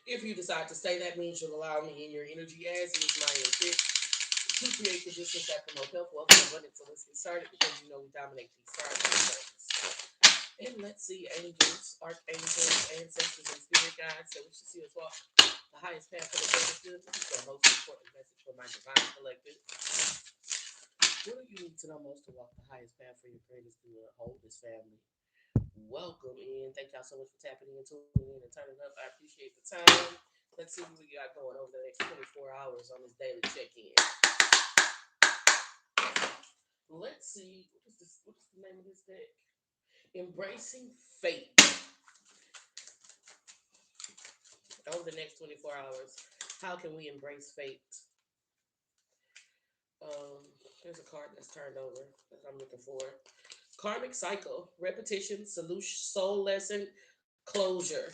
If you decide to stay, that means you'll allow me in your energy as is my intent to create conditions that promote health, wealth, and abundance. So let's get started because you know we dominate these signs and planets. And let's see, angels, archangels, ancestors, and spirit guides that wish to see us walk the highest path for the greatest good. This is the most important message for my divine collective. What do you need to know most to walk the highest path for your greatest good? Hold this family. Welcome in. Thank y'all so much for tapping in, tuning in, and turning up. I appreciate the time. Let's see what we got going over the next 24 hours on this daily check-in. Let's see. What is this? What's the name of this deck? Embracing fate. Over the next 24 hours, how can we embrace fate? There's a card that's turned over that I'm looking for. Karmic cycle, repetition, solution, soul lesson, closure.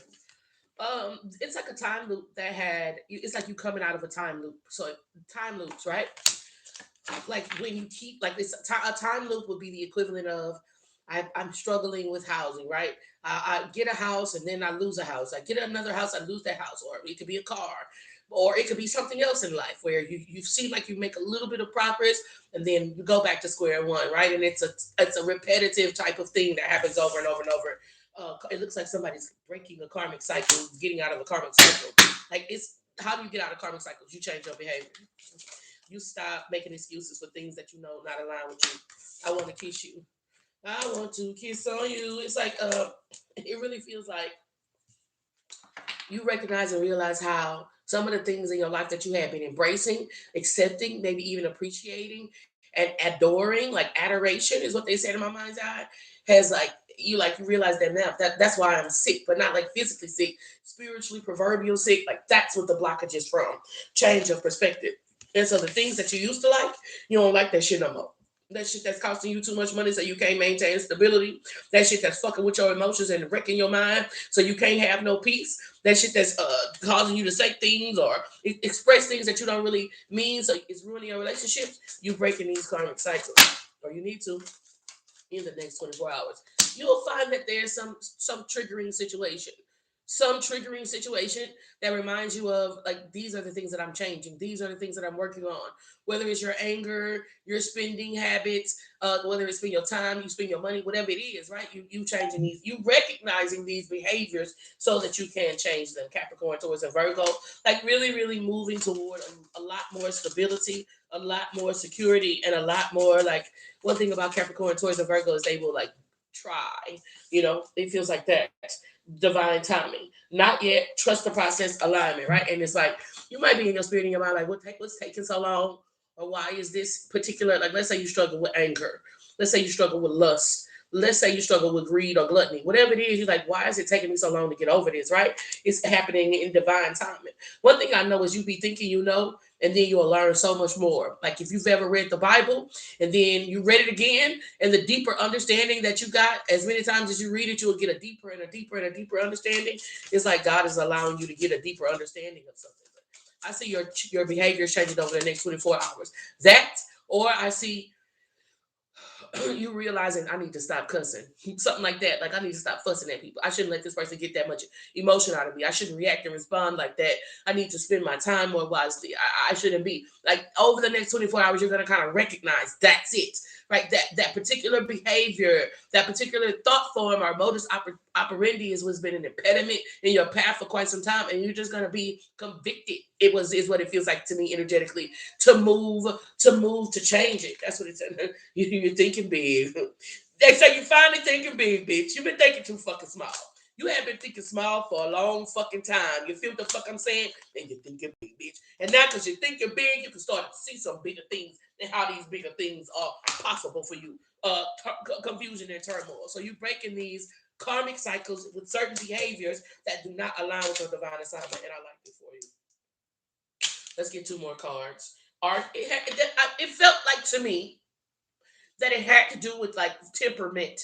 It's like a time loop that had. It's like you coming out of a time loop. So time loops, right? Like when you keep like this, a time loop would be the equivalent of I'm struggling with housing, right? I get a house and then I lose a house. I get another house, I lose that house, or it could be a car, or it could be something else in life where you seem like you make a little bit of progress and then you go back to square one, right? And it's a repetitive type of thing that happens over and over and over. It looks like somebody's breaking a karmic cycle, getting out of a karmic cycle. Like it's how do you get out of karmic cycles? You change your behavior. You stop making excuses for things that you know not align with you. I want to kiss you. I want to kiss on you. It's like it really feels like you recognize and realize how some of the things in your life that you have been embracing, accepting, maybe even appreciating and adoring, like adoration is what they said in my mind's eye, has you realize that now that's why I'm sick, but not like physically sick, spiritually proverbial sick. Like that's what the blockage is from. Change of perspective. And so the things that you used to like, you don't like that shit no more. That shit that's costing you too much money so you can't maintain stability. That shit that's fucking with your emotions and wrecking your mind so you can't have no peace. That shit that's causing you to say things or express things that you don't really mean, so it's ruining your relationships. You breaking these karmic cycles, or you need to in the next 24 hours. You'll find that there's some triggering situation that reminds you of like these are the things that I'm changing. These are the things that I'm working on. Whether it's your anger, your spending habits, whether it's spend your time, you spend your money, whatever it is, right? You changing these, you recognizing these behaviors so that you can change them. Capricorn, Taurus, and Virgo, like really, really moving toward a lot more stability, a lot more security, and a lot more like one thing about Capricorn, Taurus, and Virgo is they will like try. It feels like that. Divine timing. Not yet. Trust the process. Alignment. Right. And it's like you might be in your spirit in your mind like, what's taking so long, or why is this particular like? Let's say you struggle with anger. Let's say you struggle with lust. Let's say you struggle with greed or gluttony. Whatever it is, you're like, why is it taking me so long to get over this? Right? It's happening in divine timing. One thing I know is you be thinking you know, and then you'll learn so much more. Like if you've ever read the Bible and then you read it again, and the deeper understanding that you got, as many times as you read it, you'll get a deeper and a deeper and a deeper understanding. It's like God is allowing you to get a deeper understanding of something. I see your behavior changing over the next 24 hours. That, or I see you realizing I need to stop cussing, something like that. Like I need to stop fussing at people. I shouldn't let this person get that much emotion out of me. I shouldn't react and respond like that. I need to spend my time more wisely. I shouldn't be like over the next 24 hours. You're gonna kind of recognize that's it, right? That particular behavior, that particular thought form or operandi is what's been an impediment in your path for quite some time, and you're just gonna be convicted. It was is what it feels like to me energetically to change it. That's what it said. You're thinking big. They say you finally thinking big, bitch. You've been thinking too fucking small. You have been thinking small for a long fucking time. You feel the fuck I'm saying? And you're thinking big, bitch. And now because you're thinking big, you can start to see some bigger things and how these bigger things are possible for you. Confusion and turmoil. So you're breaking these karmic cycles with certain behaviors that do not align with your divine assignment. And I like this for you. Let's get two more cards. Art. It felt like to me that it had to do with like temperament,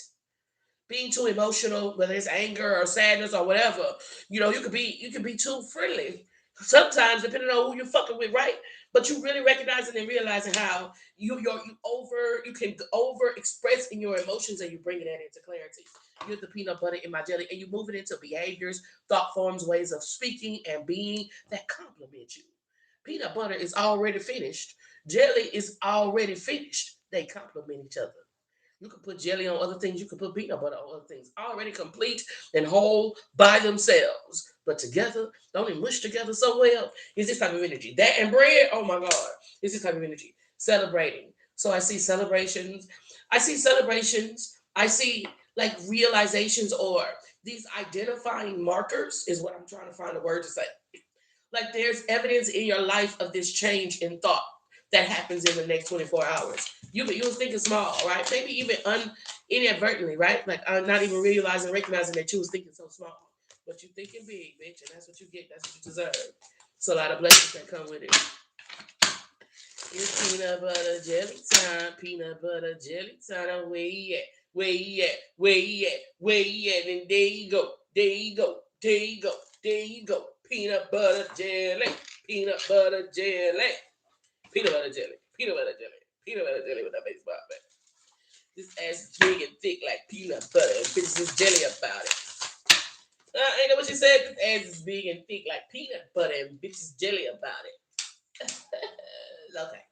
being too emotional, whether it's anger or sadness or whatever. You could be too friendly sometimes, depending on who you're fucking with, right? But you really recognizing and realizing how you can over express in your emotions and you bringing that into clarity. You're the peanut butter in my jelly, and you move it into behaviors, thought forms, ways of speaking and being that complement you. Peanut butter is already finished. Jelly is already finished. They complement each other. You can put jelly on other things. You can put peanut butter on other things. Already complete and whole by themselves. But together, don't they mush together so well? It's this type of energy. That and bread, oh my God. It's this type of energy. Celebrating. So I see celebrations. I see celebrations. I see like realizations or these identifying markers is what I'm trying to find a word to say. Like there's evidence in your life of this change in thought that happens in the next 24 hours. You was thinking small, right? Maybe even inadvertently, right? Like not even realizing, recognizing that you was thinking so small. But you thinking big, bitch, and that's what you get. That's what you deserve. It's a lot of blessings that come with it. It's peanut butter jelly time. Peanut butter jelly time. Where you at? Where you at? Where you at? Where you at? And there you go. There you go. There you go. There you go. Peanut butter jelly. Peanut butter jelly. Peanut butter jelly. Peanut butter jelly. Peanut butter jelly with that baseball bat. This ass is big and thick like peanut butter and bitches is jelly about it. Ain't that what she said? This ass is big and thick like peanut butter and bitches jelly about it. Okay.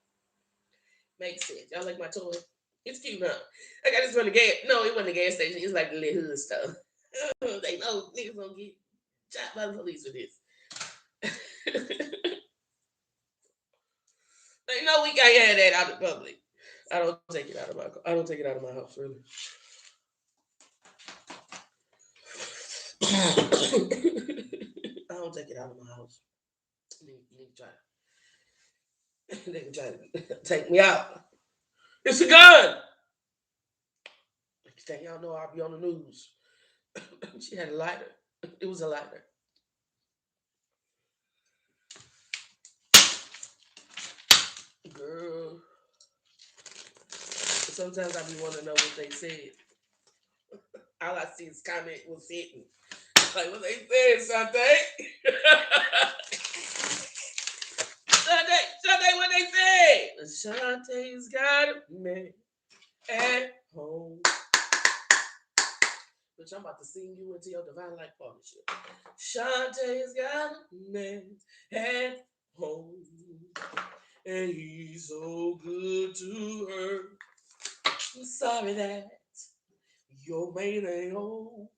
Makes sense. Y'all like my toy? It's cute, huh? I got this from the gas. No, it wasn't the gas station. It's like the little hood stuff. They know niggas gonna get shot by the police with this. They know we can't have that out in public. I don't take it out of my. I don't take it out of my house, really. I don't take it out of my house. Nigga try they can try to take me out. It's a gun. Next thing y'all know, I'll be on the news. She had a lighter. It was a lighter. Girl. Sometimes I be wanting to know what they said. All I see is comment was hitting. Like what they said, Sante. Sante, what they said? Shantae's got a man at home. Bitch, I'm about to sing you into your divine life partnership. Shantae's got a man at home. And he's so good to her. I'm sorry that your man ain't home.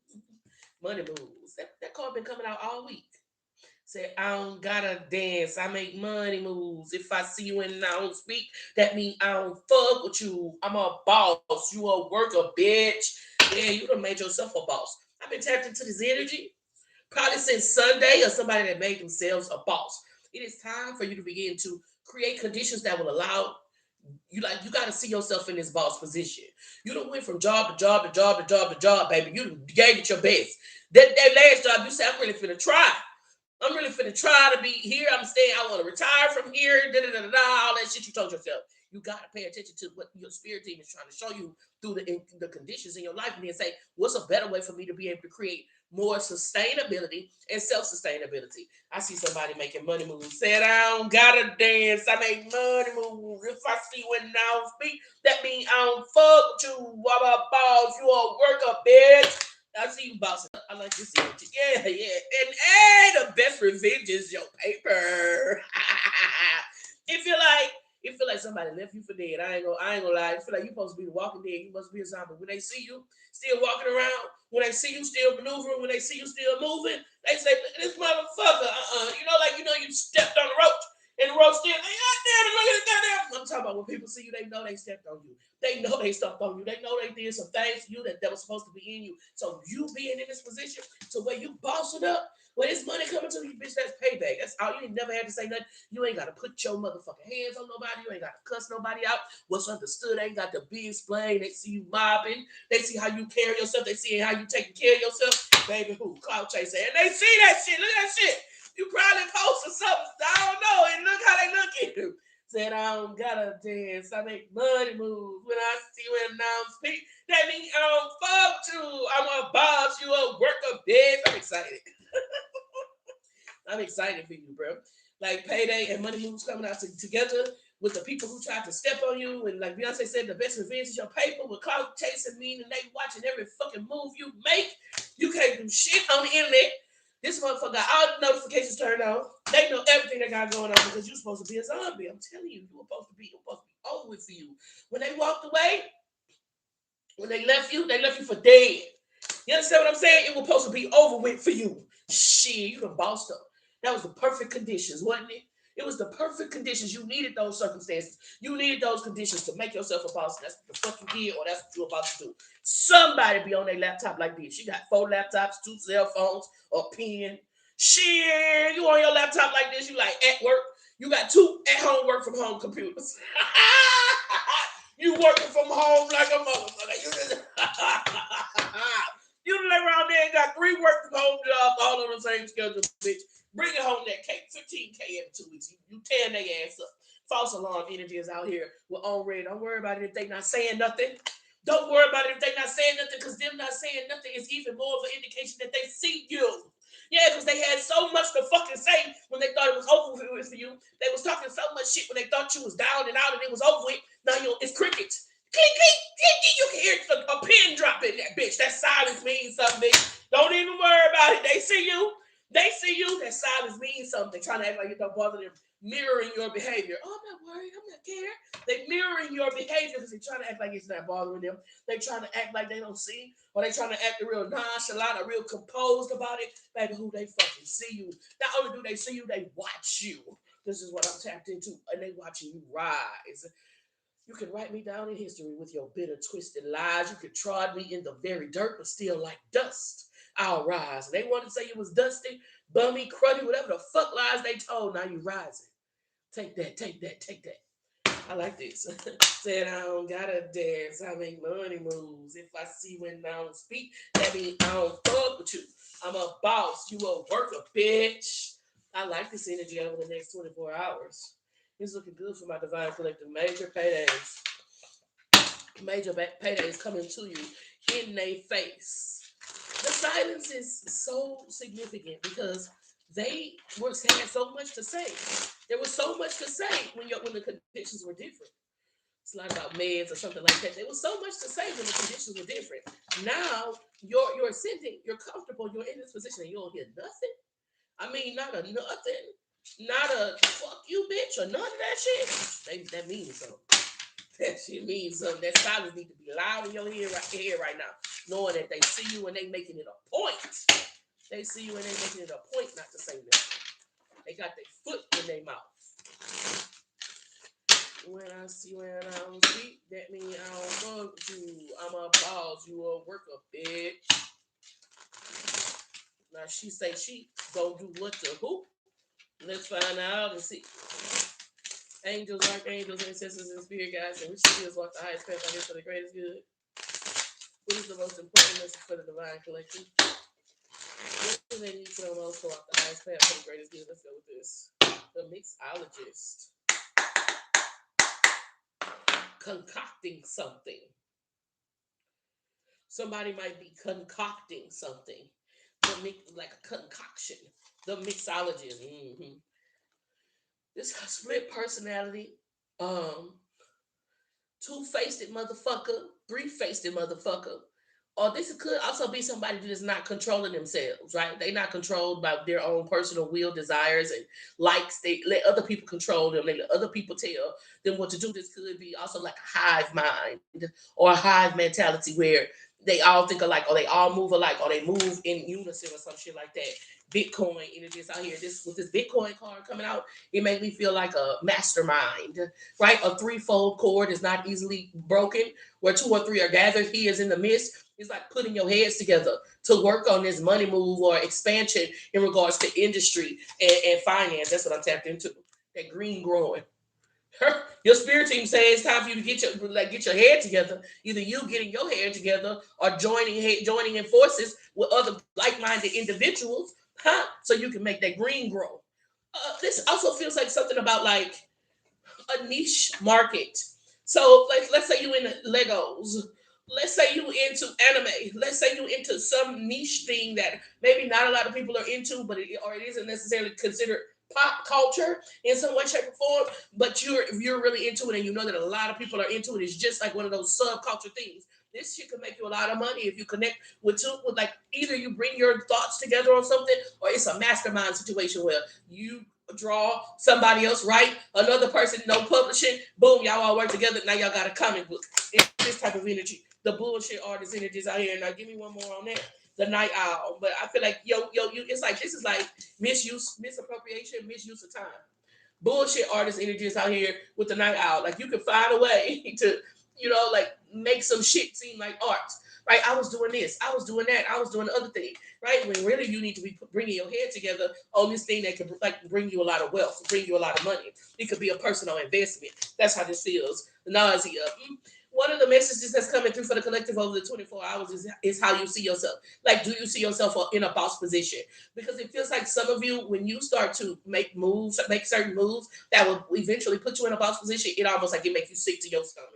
Money moves. That card been coming out all week. Say, I don't gotta dance. I make money moves. If I see you and I don't speak, that means I don't fuck with you. I'm a boss. You a worker, bitch. Yeah, you done made yourself a boss. I've been tapped into this energy probably since Sunday or somebody that made themselves a boss. It is time for you to begin to create conditions that will allow you got to see yourself in this boss position. You don't went from job to job to job to job to job, baby. You gave it your best. That last job, you said, I'm really finna try. I'm really finna try to be here. I'm staying. I want to retire from here. Da da da da. All that shit you told yourself. You got to pay attention to what your spirit team is trying to show you through the conditions in your life, and then say, what's a better way for me to be able to create more sustainability and self-sustainability? I see somebody making money moves. Said, I don't gotta dance. I make money moves. If I see when I don't speak, that means I don't fuck with you. What about balls? You a worker, bitch. I see you bossing up. I like this energy. Yeah, yeah. And hey, the best revenge is your paper. It feel like somebody left you for dead. I ain't gonna lie. It feel like you supposed to be the walking dead. You must be a zombie. When they see you still walking around, when they see you still maneuvering, when they see you still moving, they say, look at this motherfucker. You stepped on the roach. And the roach still, hey, God damn it, look at it, goddamn. I'm talking about when people see you, they know they stepped on you. They know they stepped on you. They know they did some things to you that was supposed to be in you. So you being in this position to where you boss it up, when it's money coming to you, bitch, that's payback. That's all. You ain't never had to say nothing. You ain't got to put your motherfucking hands on nobody. You ain't got to cuss nobody out. What's understood ain't got to be explained. They see you mobbing. They see how you carry yourself. They see how you taking care of yourself. Baby, who? Cloud chaser. And they see that shit. Look at that shit. You probably posted something. I don't know. And look how they look at you. Said, I don't gotta dance. I make money moves. When I see you and now speak, that means I don't fuck you. I'm a boss. You a worker, bitch. I'm excited. I'm excited for you, bro. Like payday and money moves coming out together. with the people who tried to step on you. And like Beyonce said, the best revenge is your paper. With clout chasing, meaning they watching every fucking move you make. You can't do shit on the internet. This motherfucker got all the notifications turned on. They know everything they got going on because you're supposed to be a zombie. I'm telling you, you were supposed to be over with for you. When they walked away, when they left you for dead. You understand what I'm saying? It was supposed to be over with for you. Shit, you done bossed up. That was the perfect conditions, wasn't it? It was the perfect conditions. You needed those circumstances. You needed those conditions to make yourself a boss. That's what the fuck you did, or that's what you're about to do. Somebody be on their laptop like this. You got 4 laptops, 2 cell phones, a pen. Shit, you on your laptop like this. You like at work. You got 2 at home work from home computers. You working from home like a motherfucker. You just you lay around there and got 3 work from home jobs all on the same schedule, bitch. Bring it home that cake. 15K every 2 weeks. You tearing their ass up. False alarm energy is out here. We're on red. Don't worry about it if they not saying nothing. Don't worry about it if they not saying nothing, because them not saying nothing is even more of an indication that they see you. Yeah, because they had so much to fucking say when they thought it was over with for you. They was talking so much shit when they thought you was down and out and it was over with. Now it's crickets. Clink, clink, clink, clink. You can hear a pin drop in that bitch. That silence means something. Don't even worry about it. They see you. They see you. That silence means something. Trying to act like it don't bother them. Mirroring your behavior. Oh, I'm not worried. I'm not care. They mirroring your behavior because they trying to act like it's not bothering them. They trying to act like they don't see, or they trying to act real nonchalant or real composed about it. Baby, who they fucking see you. Not only do they see you, they watch you. This is what I'm tapped into, and they watching you rise. You can write me down in history with your bitter, twisted lies. You could trod me in the very dirt, but still like dust, I'll rise. They wanted to say you was dusty, bummy, cruddy, whatever the fuck lies they told. Now you rising. Take that, take that, take that. I like this. Said I don't gotta dance. I make money moves. If I see when I don't speak, that means I don't fuck with you. I'm a boss. You a worker, bitch. I like this energy over the next 24 hours. It's looking good for my divine collective. Major paydays. Major paydays coming to you in their face. The silence is so significant because they had so much to say. There was so much to say when the conditions were different. It's a lot about meds or something like that. There was so much to say when the conditions were different. Now you're ascending, you're comfortable, you're in this position, and you don't hear nothing. I mean, not a nothing, not a fuck you, bitch, or none of that shit. Maybe that means something. That shit means something. That silence need to be loud in your head right now, knowing that they see you and they making it a point. They see you and they making it a point not to say nothing. They got their foot in their mouth. When I see when I don't speak, that means I don't fuck with you. I'm a boss, you a worker, bitch. Now she say she gonna do what to who? Let's find out and see. Angels, archangels, ancestors, and spirit guides, and which skills walk the highest path I guess for the greatest good. What is the most important message for the divine collective? What do they need to know most to walk the highest path for the greatest good? Let's go with this. The mixologist. Concocting something. Somebody might be concocting something. Like a concoction. The mixologist. Mm-hmm. This split personality, two-faced motherfucker, three-faced motherfucker. Or this could also be somebody that is not controlling themselves, right? They're not controlled by their own personal will, desires, and likes. They let other people control them. They let other people tell them what to do. This could be also like a hive mind or a hive mentality where they all think alike, or they all move alike, or they move in unison or some shit like that. Bitcoin energies out here. This with this Bitcoin card coming out, it made me feel like a mastermind, right? A threefold cord is not easily broken. Where 2 or 3 are gathered, he is in the midst. It's like putting your heads together to work on this money move or expansion in regards to industry and finance. That's what I'm tapped into. That green growing. Your spirit team says it's time for you to get your head together. Either you getting your head together or joining in forces with other like-minded individuals, so you can make that green grow. This also feels like something about like a niche market. So like let's say you into Legos. Let's say you into anime. Let's say you into some niche thing that maybe not a lot of people are into, but it isn't necessarily considered pop culture in some way, shape, or form, but you're really into it and you know that a lot of people are into it. It's just like one of those subculture things. This shit can make you a lot of money if you connect with like either you bring your thoughts together on something or it's a mastermind situation where you draw, somebody else write, another person no publishing, boom, y'all all work together. Now y'all got a comic book. It's this type of energy. The bullshit artist energies out here. Now give me one more on that. The night owl. But I feel like it's like this is like misuse, misappropriation, misuse of time. Bullshit artist energies out here with the night owl. Like you can find a way to, like make some shit seem like art. Right? I was doing this. I was doing that. I was doing the other thing. Right? When really you need to be bringing your head together on this thing that can like bring you a lot of wealth, bring you a lot of money. It could be a personal investment. That's how this feels. The nausea. One of the messages that's coming through for the collective over the 24 hours is how you see yourself. Like, do you see yourself in a boss position? Because it feels like some of you, when you start to make moves, make certain moves that will eventually put you in a boss position, it almost like it make you sick to your stomach.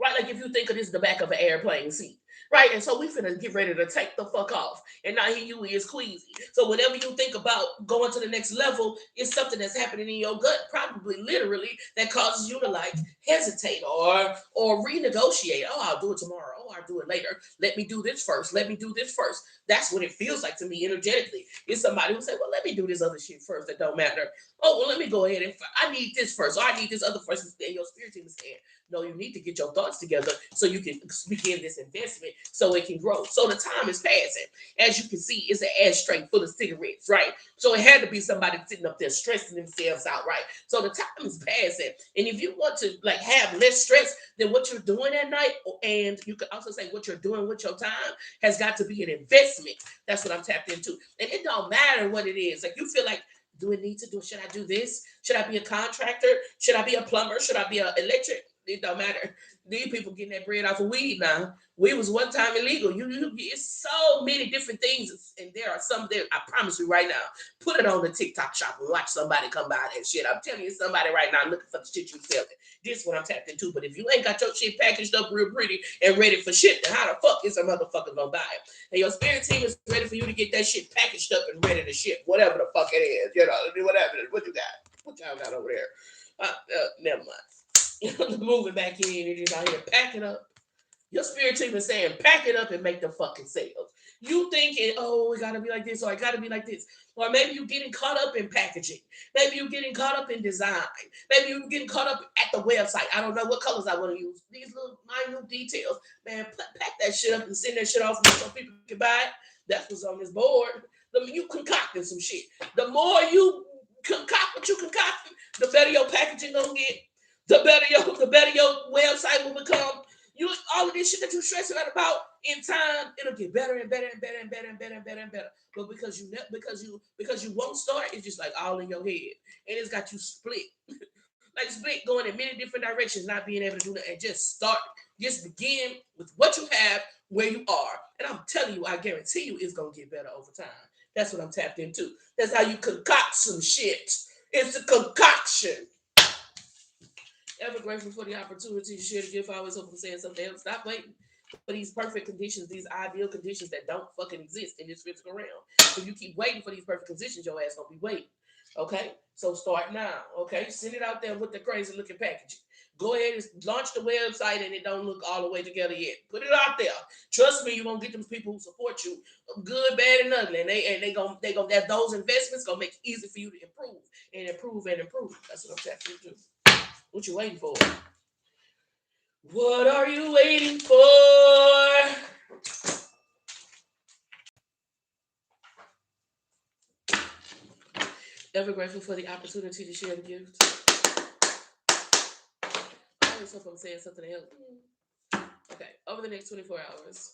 Right? Like if you think of this the back of an airplane seat. Right? And so we finna get ready to take the fuck off. And now here you is queasy. So whenever you think about going to the next level, it's something that's happening in your gut, probably literally, that causes you to like hesitate or renegotiate. Oh, I'll do it tomorrow. Oh, I'll do it later. Let me do this first. Let me do this first. That's what it feels like to me energetically. It's somebody who say, well, let me do this other shit first that don't matter. Oh, well, let me go ahead and I need this first. Or I need this other first. And your spirit team is saying, no, you need to get your thoughts together so you can begin this investment so it can grow. So the time is passing. As you can see, it's an ashtray full of cigarettes, right? So it had to be somebody sitting up there stressing themselves out, right? So the time is passing. And if you want to like have less stress than what you're doing at night, and you could also say what you're doing with your time has got to be an investment. That's what I'm tapped into. And it don't matter what it is. Like you feel like, do it need to do? Should I do this? Should I be a contractor? Should I be a plumber? Should I be an electric? It don't matter. These people getting that bread off of weed now. We was one time illegal. It's so many different things, and there are some there. I promise you right now. Put it on the TikTok shop and watch somebody come by that shit. I'm telling you, somebody right now looking for the shit you selling. This is what I'm tapped into. But if you ain't got your shit packaged up real pretty and ready for shit, then how the fuck is a motherfucker gonna buy it? And your spirit team is ready for you to get that shit packaged up and ready to ship, whatever the fuck it is. Whatever. What you got? What y'all got over there? Never mind. Moving back in, you're just out here packing up. Your spirit team is saying, pack it up and make the fucking sales. You thinking, oh, it gotta be like this, or it gotta be like this. Or maybe you're getting caught up in packaging. Maybe you're getting caught up in design. Maybe you're getting caught up at the website. I don't know what colors I want to use. These little minute details. Man, pack that shit up and send that shit off so people can buy it. That's what's on this board. You concocting some shit. The more you concoct what you concocting, the better your packaging gonna get. The better your website will become. You all of this shit that you're stressing out about in time, it'll get better and better and better and better and better and better and better. But because you won't start, it's just like all in your head, and it's got you split, like split going in many different directions, not being able to do that. And just start, just begin with what you have, where you are, and I'm telling you, I guarantee you, it's gonna get better over time. That's what I'm tapped into. That's how you concoct some shit. It's a concoction. Ever grateful for the opportunity to share the gift. I always hope I'm saying something else. Stop waiting for these perfect conditions, these ideal conditions that don't fucking exist in this physical realm. If you keep waiting for these perfect conditions, your ass gonna be waiting. Okay? So start now. Okay? Send it out there with the crazy looking packaging. Go ahead and launch the website and it don't look all the way together yet. Put it out there. Trust me, you're gonna get them people who support you, good, bad, and ugly. And they gonna that those investments gonna make it easy for you to improve and improve and improve. That's what I'm tapping into. What you waiting for? What are you waiting for? Ever grateful for the opportunity to share the gift? I always hope I'm saying something to help. Okay, over the next 24 hours,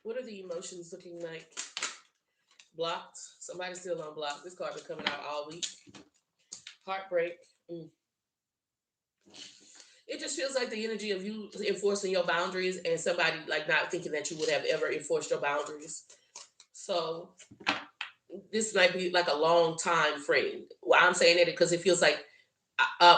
what are the emotions looking like? Blocked. Somebody's still on block. This card been coming out all week. Heartbreak. It just feels like the energy of you enforcing your boundaries and somebody like not thinking that you would have ever enforced your boundaries. So this might be like a long time frame. Why I'm saying it because it feels like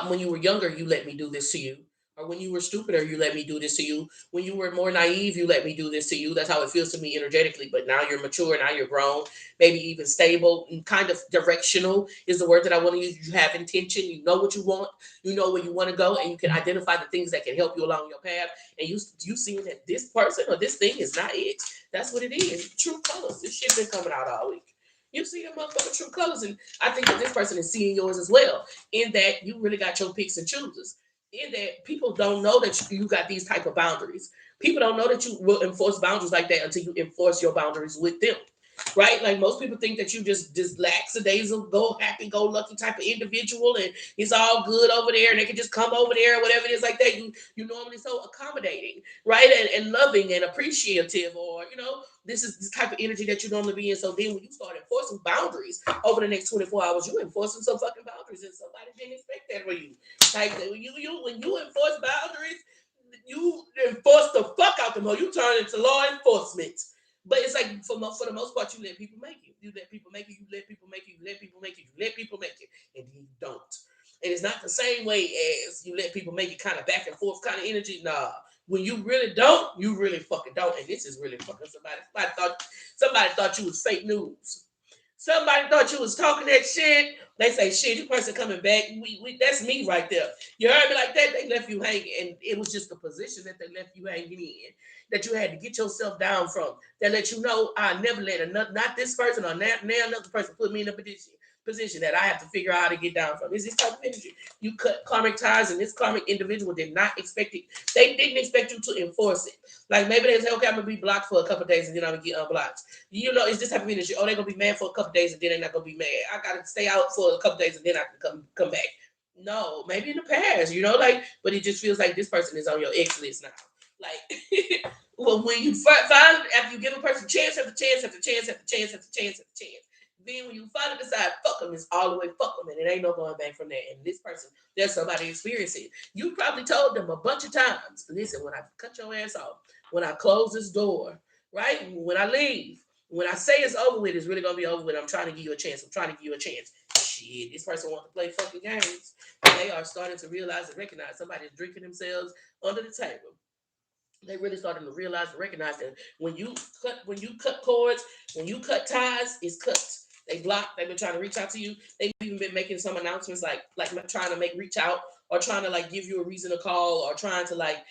when you were younger, you let me do this to you. Or when you were stupider, you let me do this to you. When you were more naive, you let me do this to you. That's how it feels to me energetically. But now you're mature, now you're grown, maybe even stable and kind of directional is the word that I want to use. You have intention, you know what you want, you know where you want to go, and you can identify the things that can help you along your path. And you seeing that this person or this thing is not it. That's what it is. True colors. This shit been coming out all week. You see your motherfucking true colors, and I think that this person is seeing yours as well. In that you really got your picks and chooses, in that people don't know that you got these type of boundaries. People don't know that you will enforce boundaries like that until you enforce your boundaries with them. Right? Like most people think that you just lackadaisical, go happy, go lucky type of individual, and it's all good over there, and they can just come over there, or whatever it is like that. You normally so accommodating, right, and loving and appreciative, or this is this type of energy that you normally be in. So then when you start enforcing boundaries over the next 24 hours, you enforcing some fucking boundaries, and somebody didn't expect that from you. Like when you enforce boundaries, you enforce the fuck out them, or you turn into law enforcement. But it's like for the most part, you let people make you. You let people make you. You let people make you. You let people make you. You let people make you, and then you don't. And it's not the same way as you let people make it, kind of back and forth kind of energy. Nah, when you really don't, you really fucking don't. And this is really fucking somebody. Somebody thought you was fake news. Somebody thought you was talking that shit. They say, shit, this person coming back. That's me right there. You heard me like that? They left you hanging. And it was just the position that they left you hanging in that you had to get yourself down from. That let you know I never let another, not this person or now another person put me in a position that I have to figure out how to get down from. Is this type of energy? You cut karmic ties, and this karmic individual did not expect it. They didn't expect you to enforce it. Like maybe they say, okay, I'm gonna be blocked for a couple of days and then I'm gonna get unblocked. It's this type of energy. Oh, they're gonna be mad for a couple of days and then they're not gonna be mad. I gotta stay out for a couple of days and then I can come back. No, maybe in the past, but it just feels like this person is on your X list now. Like, well, when you find after you give a person chance after chance after chance after chance after chance after chance, then when you finally decide fuck them, it's all the way fuck them, and it ain't no going back from there. And this person, there's somebody experiencing. You probably told them a bunch of times. Listen, when I cut your ass off, when I close this door, right? When I leave, when I say it's over with, it's really gonna be over with. I'm trying to give you a chance. I'm trying to give you a chance. Shit, this person wants to play fucking games. They are starting to realize and recognize somebody's drinking themselves under the table. They really starting to realize and recognize that when you cut cords, when you cut ties, it's cut. They block. They've been trying to reach out to you. They've even been making some announcements like trying to make reach out, or trying to like give you a reason to call, or trying to like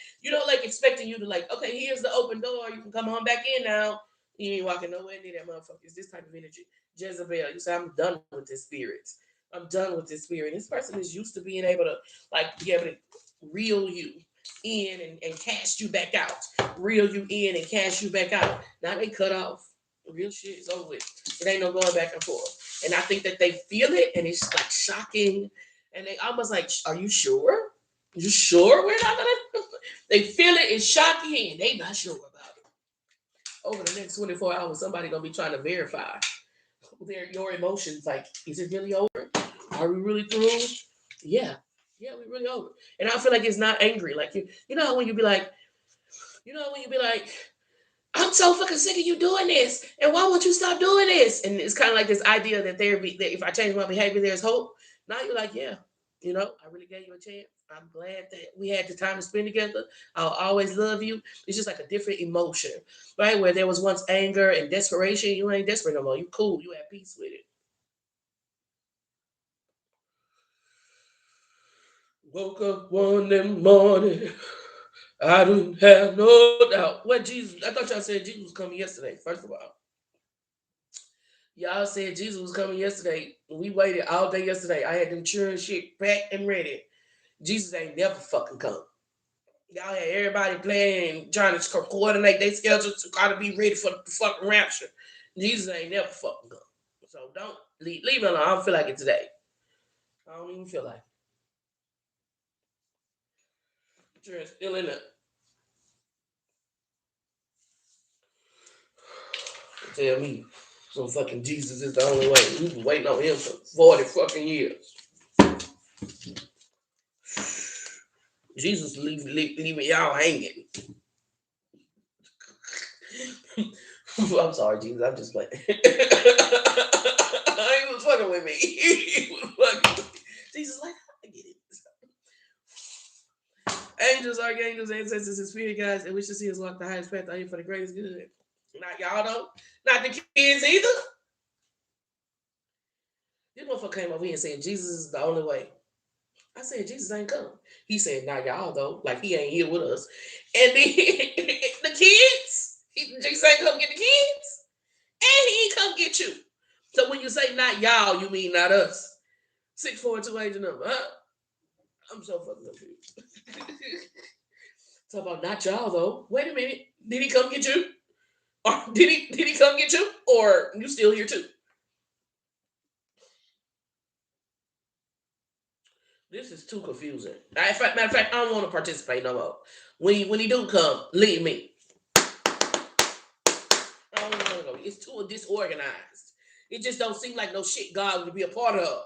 expecting you to like, okay, here's the open door. You can come on back in now. You ain't walking nowhere near that motherfucker. It's this type of energy. Jezebel, you say, I'm done with this spirit. I'm done with this spirit. This person is used to being able to like be able to reel you in and cast you back out. Reel you in and cast you back out. Now they cut off. Real shit is over with. It ain't no going back and forth. And I think that they feel it and it's like shocking. And they almost like, are you sure? You sure we're not gonna they feel it, it's shocking, and they not sure about it. Over the next 24 hours, somebody gonna be trying to verify your emotions. Like, is it really over? Are we really through? Yeah. Yeah, we really over. And I feel like it's not angry. Like you know when you be like, I'm so fucking sick of you doing this, and why won't you stop doing this? And it's kind of like this idea that that if I change my behavior, there's hope. Now you're like, yeah, I really gave you a chance. I'm glad that we had the time to spend together. I'll always love you. It's just like a different emotion, right? Where there was once anger and desperation, you ain't desperate no more. You cool. You at peace with it. Woke up one morning. I don't have no doubt. What Jesus? I thought y'all said Jesus was coming yesterday. First of all, y'all said Jesus was coming yesterday. We waited all day yesterday. I had them children shit packed and ready. Jesus ain't never fucking come. Y'all had everybody playing, trying to coordinate their schedules to try to be ready for the fucking rapture. Jesus ain't never fucking come. So don't leave it alone. I don't feel like it today. I don't even feel like it. Children still in there. Tell me some fucking Jesus is the only way. We've been waiting on him for 40 fucking years. Jesus leaving y'all hanging. I'm sorry, Jesus. I'm just playing. He was fucking with me. He was fucking with me. Jesus, like, I get it. Angels, archangels, ancestors, and spirit guides, and wish to see us walk the highest path out here for the greatest good. Not y'all though. Not the kids either. This motherfucker came over here and said Jesus is the only way. I said Jesus ain't come. He said, not y'all though. Like he ain't here with us. And then the kids, Jesus ain't come get the kids. And he ain't come get you. So when you say not y'all, you mean not us. 642 angel number, huh? I'm so fucking confused. Talk about not y'all though. Wait a minute. Did he come get you? Or did he come get you? Or you still here too? This is too confusing. Matter of fact, I don't want to participate no more. When he do come, leave me. I don't want to go. It's too disorganized. It just don't seem like no shit God would be a part of.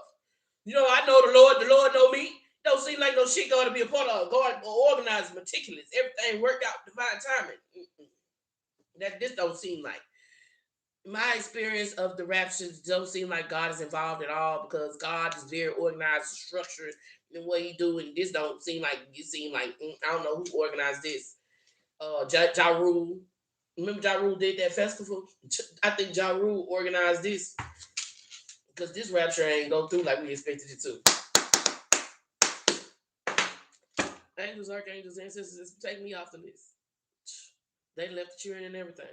You know, I know the Lord. The Lord know me. Don't seem like no shit God to be a part of. God organized, meticulous. Everything worked out, divine timing. That this don't seem like. My experience of the raptures don't seem like God is involved at all because God is very organized, structured in what He do, and this don't seem like it seem like I don't know who organized this. Ja Rule. Remember Ja Rule did that festival? I think Ja Rule organized this because this rapture ain't go through like we expected it to. Angels, archangels, ancestors, take me off the list. They left the children and everything.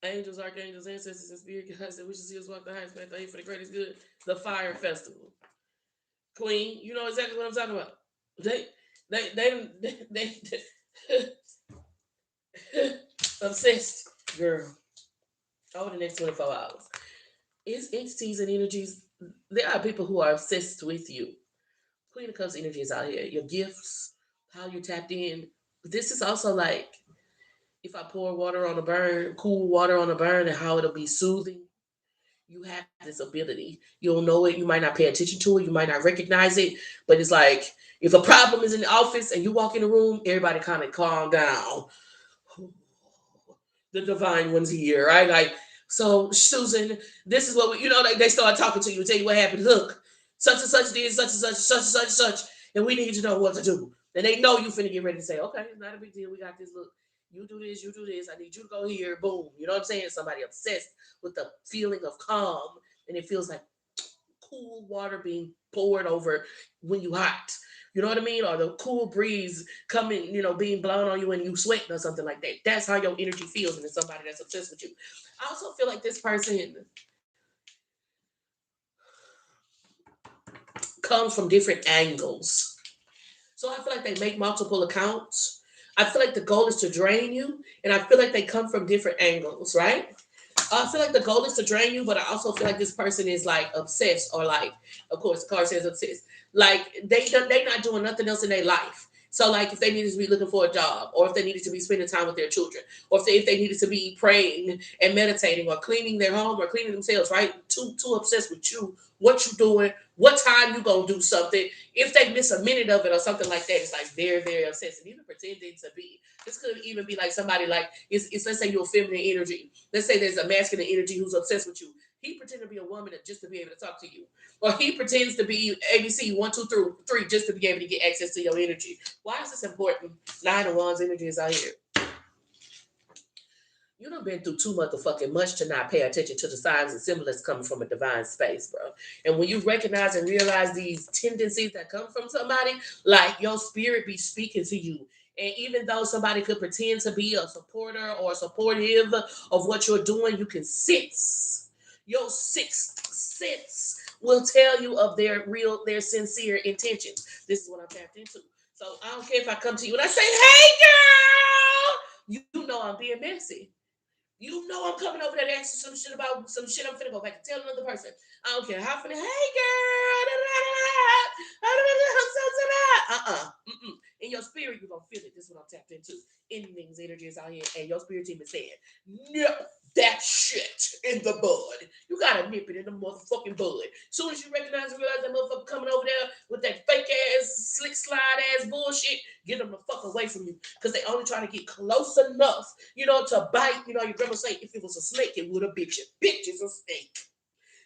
Angels, archangels, ancestors, and spirit guides that we should see us walk the highest path for the greatest good. The fire festival. Queen, you know exactly what I'm talking about. They, obsessed, girl. Over the next 24 hours. It's entities and energies. There are people who are obsessed with you. Queen of Cups energy is out here. Your gifts, how you tapped in. This is also like if I pour water on a burn, cool water on a burn, and how it'll be soothing. You have this ability. You'll know it. You might not pay attention to it. You might not recognize it. But it's like if a problem is in the office and you walk in the room, everybody kind of calm down. The divine one's here, right? Like, so Susan, this is what we, like they start talking to you, tell you what happened. Look, such and such did such and such, such and such, such, and we need to know what to do. And they know you finna get ready to say, okay, it's not a big deal. We got this. Look, you do this, you do this. I need you to go here. Boom. You know what I'm saying? Somebody obsessed with the feeling of calm, and it feels like cool water being poured over when you hot. You know what I mean? Or the cool breeze coming, being blown on you when you sweating or something like that. That's how your energy feels, and it's somebody that's obsessed with you. I also feel like this person comes from different angles. So I feel like they make multiple accounts. I feel like the goal is to drain you, and I feel like they come from different angles, right? I feel like the goal is to drain you, but I also feel like this person is like obsessed, or like, of course, the card says obsessed. Like they not doing nothing else in their life. So like if they needed to be looking for a job, or if they needed to be spending time with their children, or if they needed to be praying and meditating, or cleaning their home, or cleaning themselves, right? Too obsessed with you, what you doing, what time you gonna do something. If they miss a minute of it or something like that, it's like very obsessed, and even pretending to be. This could even be like somebody like it's let's say you're a feminine energy. Let's say there's a masculine energy who's obsessed with you. He pretends to be a woman just to be able to talk to you, or he pretends to be ABC 1, 2, 3 just to be able to get access to your energy. Why is this important? Nine of Wands energy is out here. You done been through too motherfucking much to not pay attention to the signs and symbols coming from a divine space, bro. And when you recognize and realize these tendencies that come from somebody, like your spirit be speaking to you. And even though somebody could pretend to be a supporter or supportive of what you're doing, you can sense. Your sixth sense will tell you of their sincere intentions. This is what I'm tapped into. So I don't care if I come to you and I say, hey girl, you know I'm being messy. You know I'm coming over there to ask you some shit about some shit I'm finna go back and tell another person. I don't care how finna, hey girl, in your spirit, you're gonna feel it. This is what I'm tapped into. Endings, energy is out here, and your spirit team is saying, nip that shit in the bud. You gotta nip it in the motherfucking bud. Soon as you recognize and realize that motherfucker coming over there with that fake ass, slick slide ass bullshit, get them the fuck away from you. Because they only trying to get close enough, to bite. Your grandma say, if it was a snake, it would have bit you. Bitch is a snake.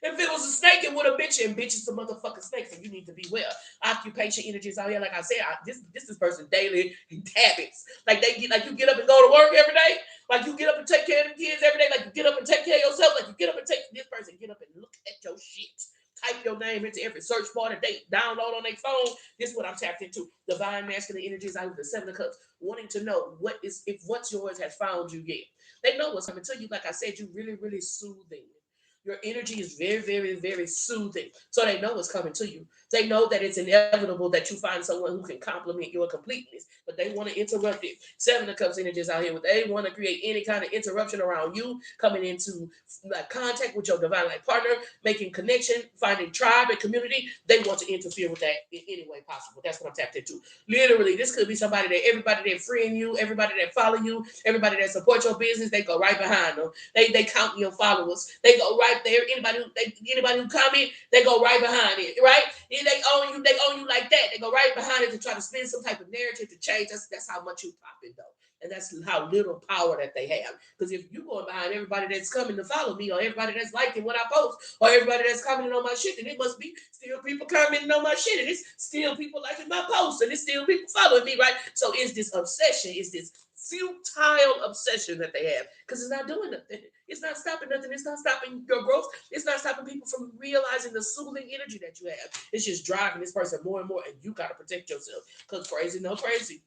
If it was a snake, it would have bit you, and bit you some motherfucking snakes, and you need to be well. Occupation energies out here, like I said, this person daily habits. Like they get, like you get up and go to work every day, like you get up and take care of the kids every day, like you get up and take care of yourself, like you get up and take this person, get up and look at your shit. Type your name into every search bar that they download on their phone. This is what I'm tapped into. Divine masculine energies out of the Seven of Cups, wanting to know what is if what's yours has found you yet. They know what's coming to you. Like I said, you really, really soothing. Your energy is very, very, very soothing. So they know what's coming to you. They know that it's inevitable that you find someone who can complement your completeness, but they want to interrupt it. Seven of Cups energies out here, they want to create any kind of interruption around you, coming into like contact with your divine like partner, making connection, finding tribe and community. They want to interfere with that in any way possible. That's what I'm tapped into. Literally, this could be somebody that everybody that friend you, everybody that follow you, everybody that support your business, they go right behind them. They count your followers. They go right there. Anybody who comment, they go right behind it, right? And they own you like that. They go right behind it to try to spin some type of narrative to change. That's how much you pop it though. And that's how little power that they have. Because if you going behind everybody that's coming to follow me, or everybody that's liking what I post, or everybody that's commenting on my shit, then it must be still people commenting on my shit, and it's still people liking my posts, and it's still people following me, right? So it's this obsession, it's this futile obsession that they have, because it's not doing nothing. It's not stopping nothing. It's not stopping your growth. It's not stopping people from realizing the soothing energy that you have. It's just driving this person more and more, and you got to protect yourself. Because crazy, no crazy.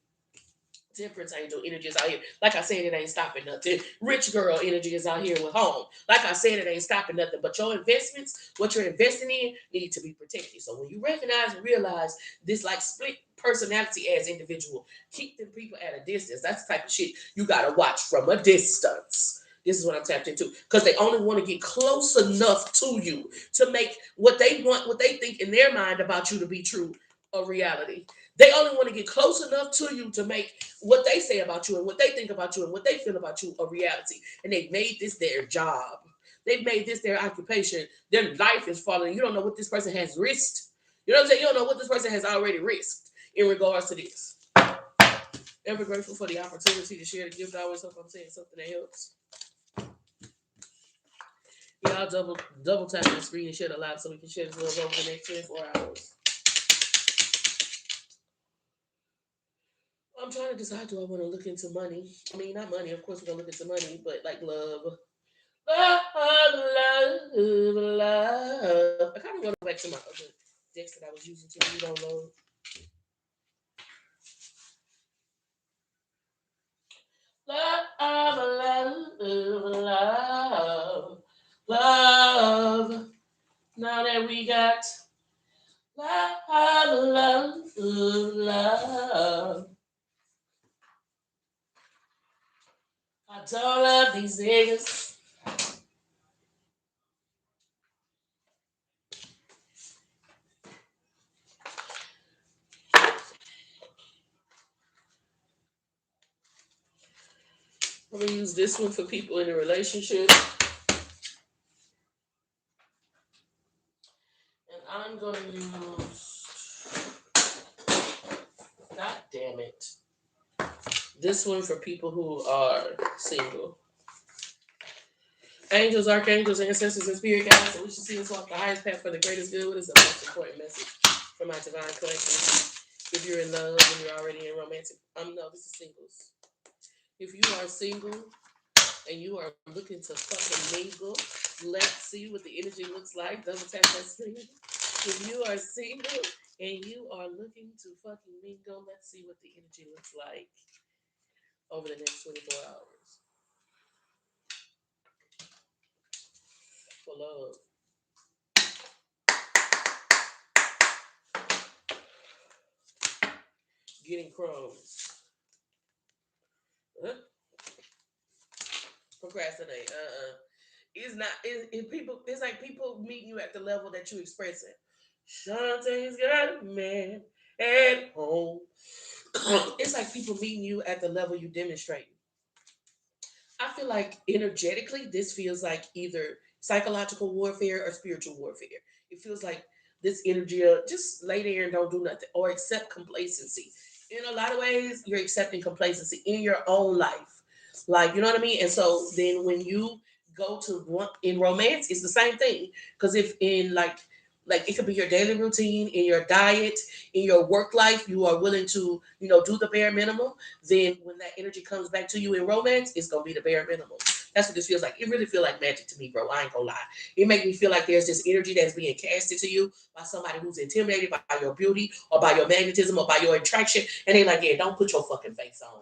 Temperance angel energy is out here. Like I said, it ain't stopping nothing. Rich girl energy is out here with home. Like I said, it ain't stopping nothing. But your investments, what you're investing in, need to be protected. So when you recognize and realize this like split personality as individual, keep them people at a distance. That's the type of shit you gotta watch from a distance. This is what I'm tapped into. Because they only want to get close enough to you to make what they want, what they think in their mind about you to be true, a reality. They only want to get close enough to you to make what they say about you and what they think about you and what they feel about you a reality. And they've made this their job. They've made this their occupation. Their life is falling. You don't know what this person has risked. You know what I'm saying? You don't know what this person has already risked in regards to this. Ever grateful for the opportunity to share the gift. I always hope I'm saying something that helps. Yeah, I'll double tap my screen and share the live so we can share this love over the next 24 hours. I'm trying to decide, do I want to look into money? I mean, not money, of course we're gonna look into money, but like love. Love. I kind of want to go back to my other decks that I was using to read on love. Love. Love. Now that we got love. I don't love these niggas. I'm gonna use this one for people in a relationship. And I'm gonna use, god damn it, this one for people who are single. Angels, archangels, ancestors, and spirit guides, so we should see us walk the highest path for the greatest good. What is the most important message from my divine collection? If you're in love and you're already in romantic, no, this is singles. If you are single and you are looking to fucking mingle, let's see what the energy looks like. Double tap that screen. If you are single and you are looking to fucking mingle, let's see what the energy looks like over the next 24 hours for love. Getting crumbs. Huh? Procrastinate. It's not. It people. It's like people meeting you at the level that you express it. Shantae's got a man at home. It's like people meeting you at the level you demonstrate. I feel like energetically, this feels like either psychological warfare or spiritual warfare. It feels like this energy of just lay there and don't do nothing or accept complacency. In a lot of ways, you're accepting complacency in your own life. Like, you know what I mean? And so then when you go to one in romance, it's the same thing. Because if in like it could be your daily routine, in your diet, in your work life, you are willing to, do the bare minimum, then when that energy comes back to you in romance, it's gonna be the bare minimum. That's what this feels like. It really feel like magic to me, bro. I ain't gonna lie. It make me feel like there's this energy that's being casted to you by somebody who's intimidated by your beauty or by your magnetism or by your attraction, and they like, yeah, don't put your fucking face on.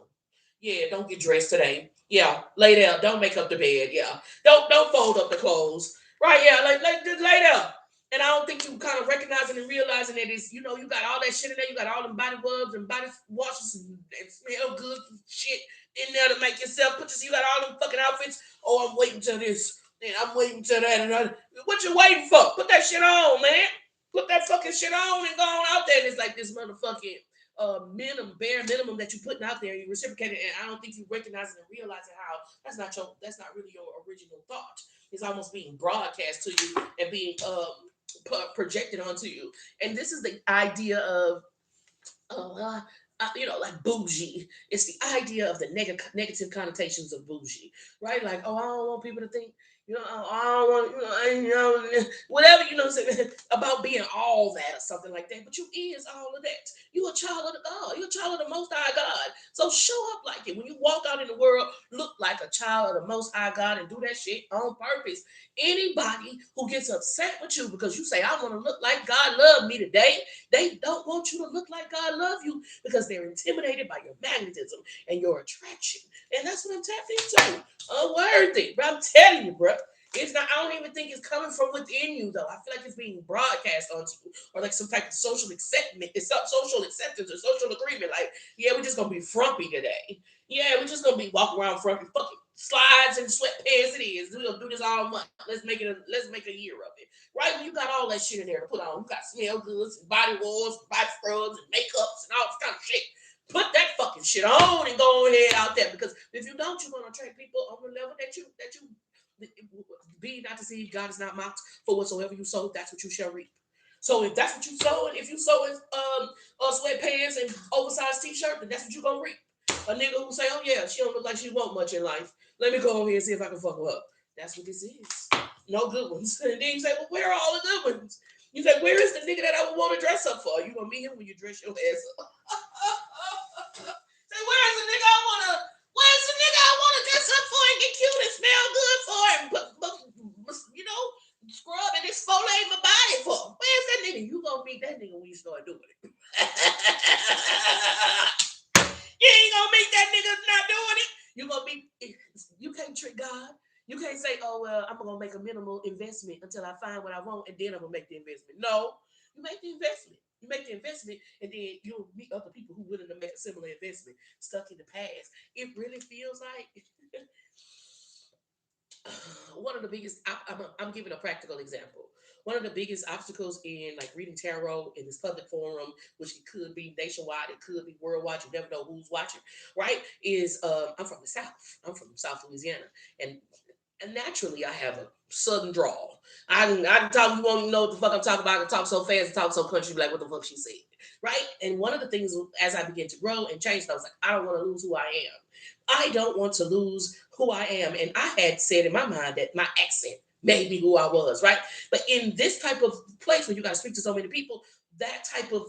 Yeah, don't get dressed today. Yeah, lay there. Don't make up the bed. Yeah, don't fold up the clothes. Right? Yeah, like just lay there. And I don't think you kind of recognizing and realizing that it's, you got all that shit in there. You got all them body rubs and body washes and smell good shit in there to make yourself put this. You got all them fucking outfits. Oh, I'm waiting till this. And I'm waiting till that. And what you waiting for? Put that shit on, man. Put that fucking shit on and go on out there. And it's like this motherfucking bare minimum that you're putting out there, you reciprocate it, and I don't think you recognize it and realizing how that's not really your original thought. It's almost being broadcast to you and being projected onto you. And this is the idea of like bougie. It's the idea of the negative connotations of bougie, right? Like, oh, I don't want people to think, I don't want, whatever, about being all that or something like that. But you is all of that. You a child of the God. You a child of the Most High God. So show up like it. When you walk out in the world, look like a child of the Most High God and do that shit on purpose. Anybody who gets upset with you because you say, I want to look like God loved me today, they don't want you to look like God love you because they're intimidated by your magnetism and your attraction. And that's what I'm tapped into. Unworthy. But I'm telling you, bro. It's not, I don't even think it's coming from within you though. I feel like it's being broadcast onto you or like some type of social acceptance. It's some social acceptance or social agreement. Like, yeah, we're just gonna be frumpy today. Yeah, we're just gonna be walking around frumpy. Fucking slides and sweatpants it is. We're gonna do this all month. Let's make a year of it. Right? When you got all that shit in there to put on. You got smell goods and body wash, body scrubs and makeups and all this kind of shit. Put that fucking shit on and go ahead out there because if you don't, you're gonna attract people on the level that you be not to see God is not mocked for whatsoever you sow, that's what you shall reap. So if that's what you sow, and if you sow in sweatpants and oversized t-shirt, then that's what you gonna reap. A nigga who say, oh yeah, she don't look like she want much in life. Let me go over here and see if I can fuck her up. That's what this is. No good ones. And then you say, well, where are all the good ones? You say, where is the nigga that I would want to dress up for? You gonna meet him when you dress your ass up. Say, where's the nigga I wanna dress up for and get cute and smell good for and scrub and exfoliate my body for? Where's that nigga? You gonna meet that nigga when you start doing it. You ain't gonna meet that nigga not doing it. You can't trick God. You can't say, oh well, I'm gonna make a minimal investment until I find what I want and then I'm gonna make the investment. No, you make the investment. You make the investment and then you'll meet other people who are willing to make a similar investment stuck in the past. It really feels like one of the biggest, I'm giving a practical example. One of the biggest obstacles in like reading tarot in this public forum, which it could be nationwide, it could be worldwide, you never know who's watching, right? Is I'm from the South. I'm from South Louisiana. And naturally I have a southern drawl. I can talk, you won't even know what the fuck I'm talking about. I can talk so fast and talk so country, like what the fuck she said. Right? And one of the things as I began to grow and change, I was like, I don't want to lose who I am. I don't want to lose who I am. And I had said in my mind that my accent made me who I was, right? But in this type of place where you got to speak to so many people, that type of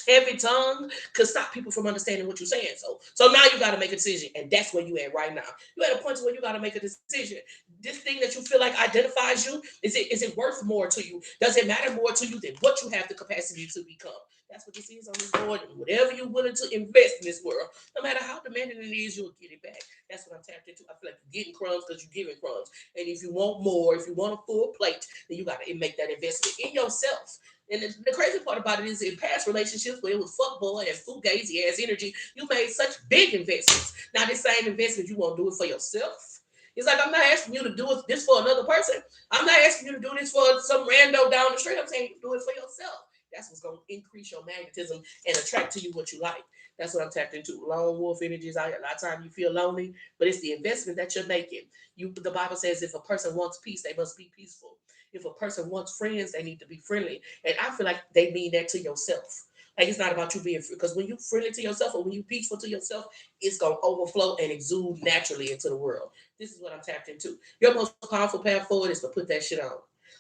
heavy tongue could stop people from understanding what you're saying. So now you got to make a decision, and that's where you at right now. You at a point where you got to make a decision. This thing that you feel like identifies you, is it worth more to you? Does it matter more to you than what you have the capacity to become? That's what this is on this board. And whatever you're willing to invest in this world, no matter how demanding it is, you'll get it back. That's what I'm tapped into. I feel like you're getting crumbs because you're giving crumbs. And if you want more, if you want a full plate, then you got to make that investment in yourself. And the crazy part about it is in past relationships where it was fuckboy and fugazi ass energy, you made such big investments. Now this same investment, you won't do it for yourself. It's like I'm not asking you to do this for another person. I'm not asking you to do this for some rando down the street. I'm saying you do it for yourself. That's what's going to increase your magnetism and attract to you what you like. That's what I'm tapped into. Lone wolf energies. A lot of times you feel lonely, but it's the investment that you're making. The Bible says if a person wants peace, they must be peaceful. If a person wants friends, they need to be friendly. And I feel like they mean that to yourself. Like it's not about you being because when you friendly to yourself or when you peaceful to yourself, it's gonna overflow and exude naturally into the world. This is what I'm tapped into. Your most powerful path forward is to put that shit on.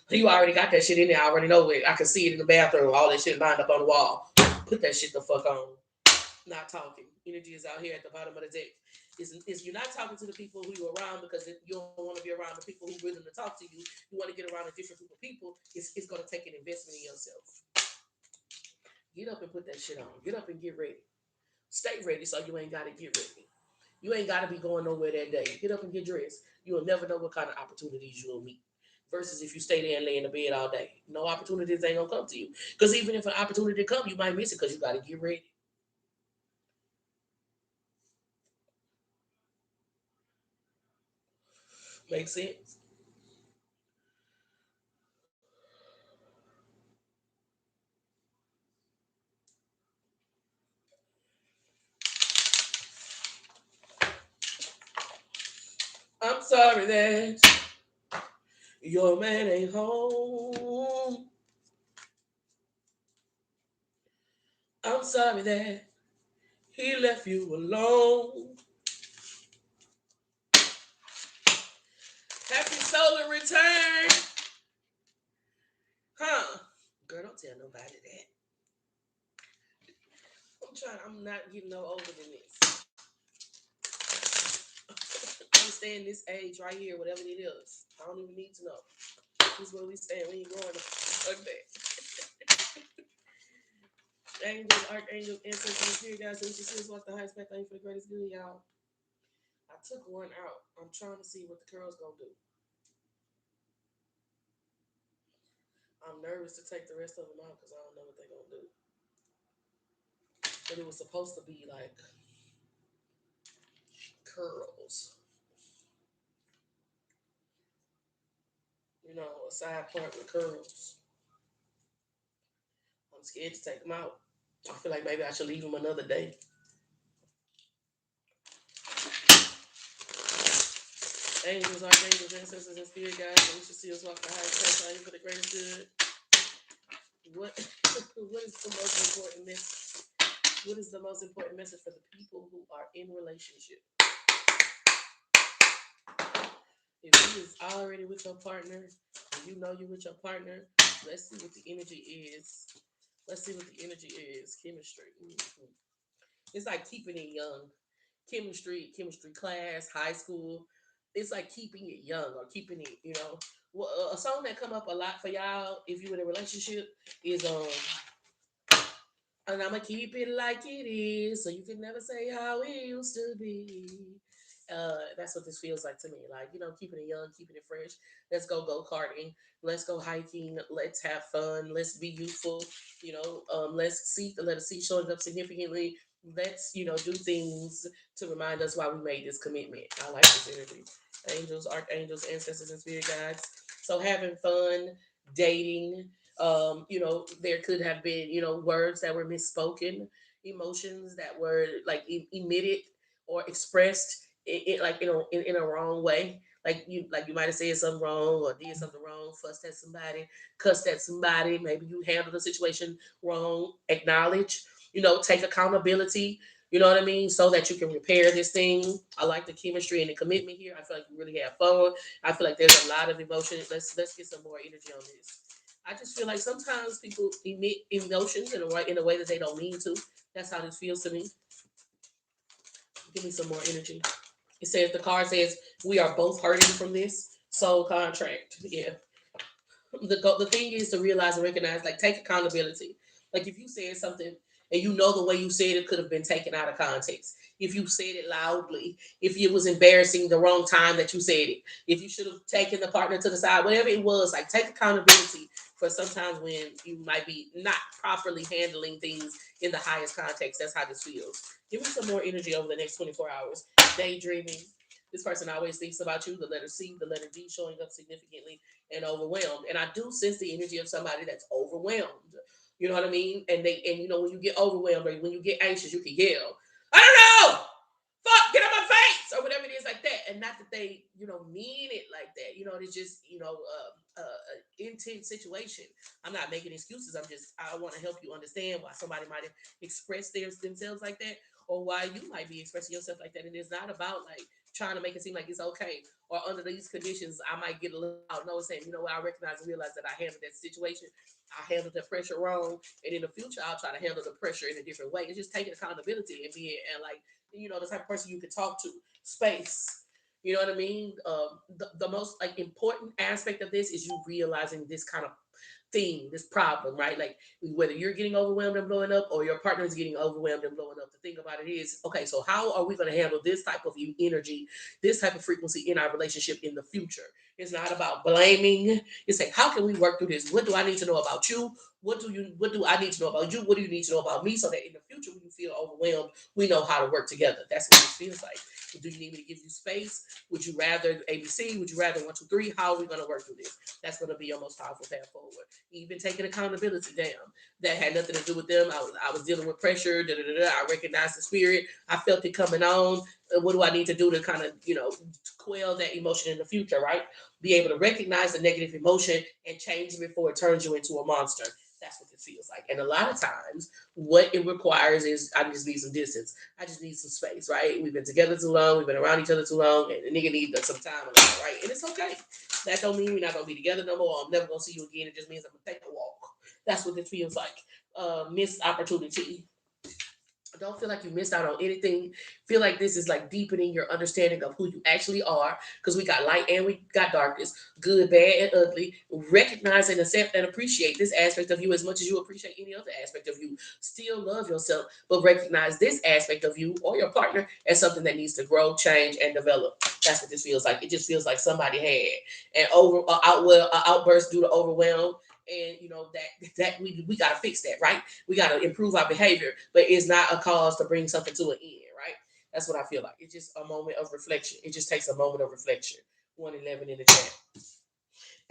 You already got that shit in there. I already know it. I can see it in the bathroom. All that shit lined up on the wall. Put that shit the fuck on. Not talking. Energy is out here at the bottom of the deck. Is you're not talking to the people who you're around because you don't want to be around the people who rhythm to talk to you. You want to get around a different group of people. It's going to take an investment in yourself. Get up and put that shit on. Get up and get ready. Stay ready so you ain't got to get ready. You ain't got to be going nowhere that day. Get up and get dressed. You will never know what kind of opportunities you will meet. Versus if you stay there and lay in the bed all day. No opportunities ain't gonna come to you. Because even if an opportunity come, you might miss it because you got to get ready. Make sense? I'm sorry that your man ain't home. I'm sorry that he left you alone. Happy solar return. Huh? Girl, don't tell nobody that. I'm not getting no older than this. I'm staying this age right here, whatever it is. I don't even need to know. This is where we stand. We ain't growing up like that. Angels, archangels, ancestors, and spirit guys, so we should see us walk the highest path. Thank you for the greatest good, y'all. I took one out. I'm trying to see what the girl's gonna do. I'm nervous to take the rest of them out because I don't know what they're gonna do. But it was supposed to be like curls, a side part with curls. I'm scared to take them out. I feel like maybe I should leave them another day. Angels, archangels, ancestors, and spirit guides, and we should see us walk the highest path. Thank you for the greatest good. What what is the most important message? What is the most important message for the people who are in relationship? If you is already with your partner, and you know you with your partner, let's see what the energy is. Let's see what the energy is. Chemistry. Mhm. It's like keeping it young. Chemistry class, high school. It's like keeping it young or keeping it, Well, a song that come up a lot for y'all if you in a relationship is and I'ma keep it like it is, so you can never say how it used to be. That's what this feels like to me. Like, keeping it young, keeping it fresh. Let's go karting. Let's go hiking. Let's have fun. Let's be youthful. Let us see showing up significantly. Let's, do things to remind us why we made this commitment. I like this energy. Angels, archangels, ancestors, and spirit guides. So having fun, dating, there could have been, words that were misspoken, emotions that were like emitted or expressed like in a wrong way. Like you might have said something wrong or did something wrong, fussed at somebody, cussed at somebody. Maybe you handled the situation wrong. Acknowledge, take accountability. You know what I mean, so that you can repair this thing. I like the chemistry and the commitment here. I feel like you really have fun. I feel like there's a lot of emotion. Let's get some more energy on this. I just feel like sometimes people emit emotions in a way that they don't mean to. That's how this feels to me. Give me some more energy. It says the card says we are both hurting from this soul contract. Yeah, the thing is to realize and recognize, like, take accountability. Like if you said something and you know the way you said it could have been taken out of context. If you said it loudly, if it was embarrassing the wrong time that you said it, if you should have taken the partner to the side, whatever it was, like take accountability for sometimes when you might be not properly handling things in the highest context. That's how this feels. Give me some more energy over the next 24 hours. Daydreaming. This person always thinks about you. The letter C, the letter D showing up significantly and overwhelmed. And I do sense the energy of somebody that's overwhelmed. You know what I mean? And when you get overwhelmed or when you get anxious, you can yell, I don't know, fuck, get out my face, or whatever it is like that, and not that they, mean it like that. It's just, intense situation. I'm not making excuses. I want to help you understand why somebody might have expressed themselves like that, or why you might be expressing yourself like that. And it's not about like trying to make it seem like it's okay, or under these conditions I might get a little out. No, it's saying, what, I recognize and realize that I handled that situation, I handled the pressure wrong, and in the future I'll try to handle the pressure in a different way. It's just taking accountability and being, and like, the type of person you can talk to. Space. You know what I mean? The most like important aspect of this is you realizing this kind of thing, this problem, right? Like whether you're getting overwhelmed and blowing up, or your partner is getting overwhelmed and blowing up. The thing about it is, okay, so how are we going to handle this type of energy, this type of frequency in our relationship in the future? It's not about blaming. It's like, how can we work through this? What do I need to know about you? What do I need to know about you? What do you need to know about me? So that in the future, when you feel overwhelmed, we know how to work together. That's what it feels like. Do you need me to give you space? Would you rather ABC? Would you rather one, two, three? How are we going to work through this? That's going to be your most powerful path forward. Even taking accountability down. That had nothing to do with them. I was dealing with pressure. Da, da, da, da. I recognized the spirit. I felt it coming on. What do I need to do to kind of, quell that emotion in the future, right? Be able to recognize the negative emotion and change it before it turns you into a monster. That's what it feels like. And a lot of times, what it requires is I just need some distance. I just need some space, right? We've been together too long. We've been around each other too long. And the nigga needs some time alone, right? And it's okay. That don't mean we're not going to be together no more. I'm never going to see you again. It just means I'm going to take a walk. That's what it feels like. Missed opportunity. Don't feel like you missed out on anything. Feel like this is like deepening your understanding of who you actually are, because we got light and we got darkness, good, bad, and ugly. Recognize and accept and appreciate this aspect of you as much as you appreciate any other aspect of you. Still love yourself, but recognize this aspect of you or your partner as something that needs to grow, change, and develop. That's what this feels like. It just feels like somebody had an outburst due to overwhelm, and that we got to fix that, right? We got to improve our behavior, but it's not a cause to bring something to an end, right? That's what I feel like. It's just a moment of reflection. It just takes a moment of reflection. 111 in the chat.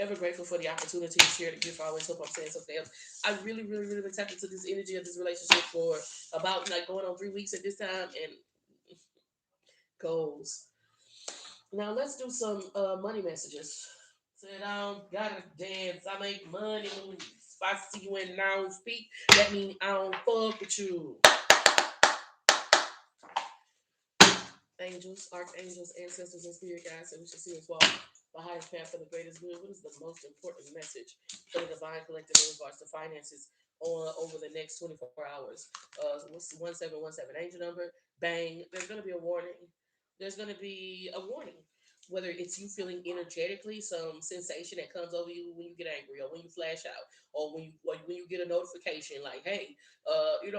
Ever grateful for the opportunity to share the gift. I always hope I'm saying something else. I really, really, really been tapped into this energy of this relationship for about like going on 3 weeks at this time, and goals. Now let's do some money messages. Sit down, gotta dance. I make money moves. If I see you and I don't speak, that means I don't fuck with you. Angels, archangels, ancestors, and spirit guides that we should see us walk the highest path for the greatest good. What is the most important message for the divine collective in regards to finances on over the next 24 hours? What's 1717 angel number? Bang. There's gonna be a warning. There's gonna be a warning. Whether it's you feeling energetically some sensation that comes over you when you get angry, or when you flash out, or when you get a notification like, hey,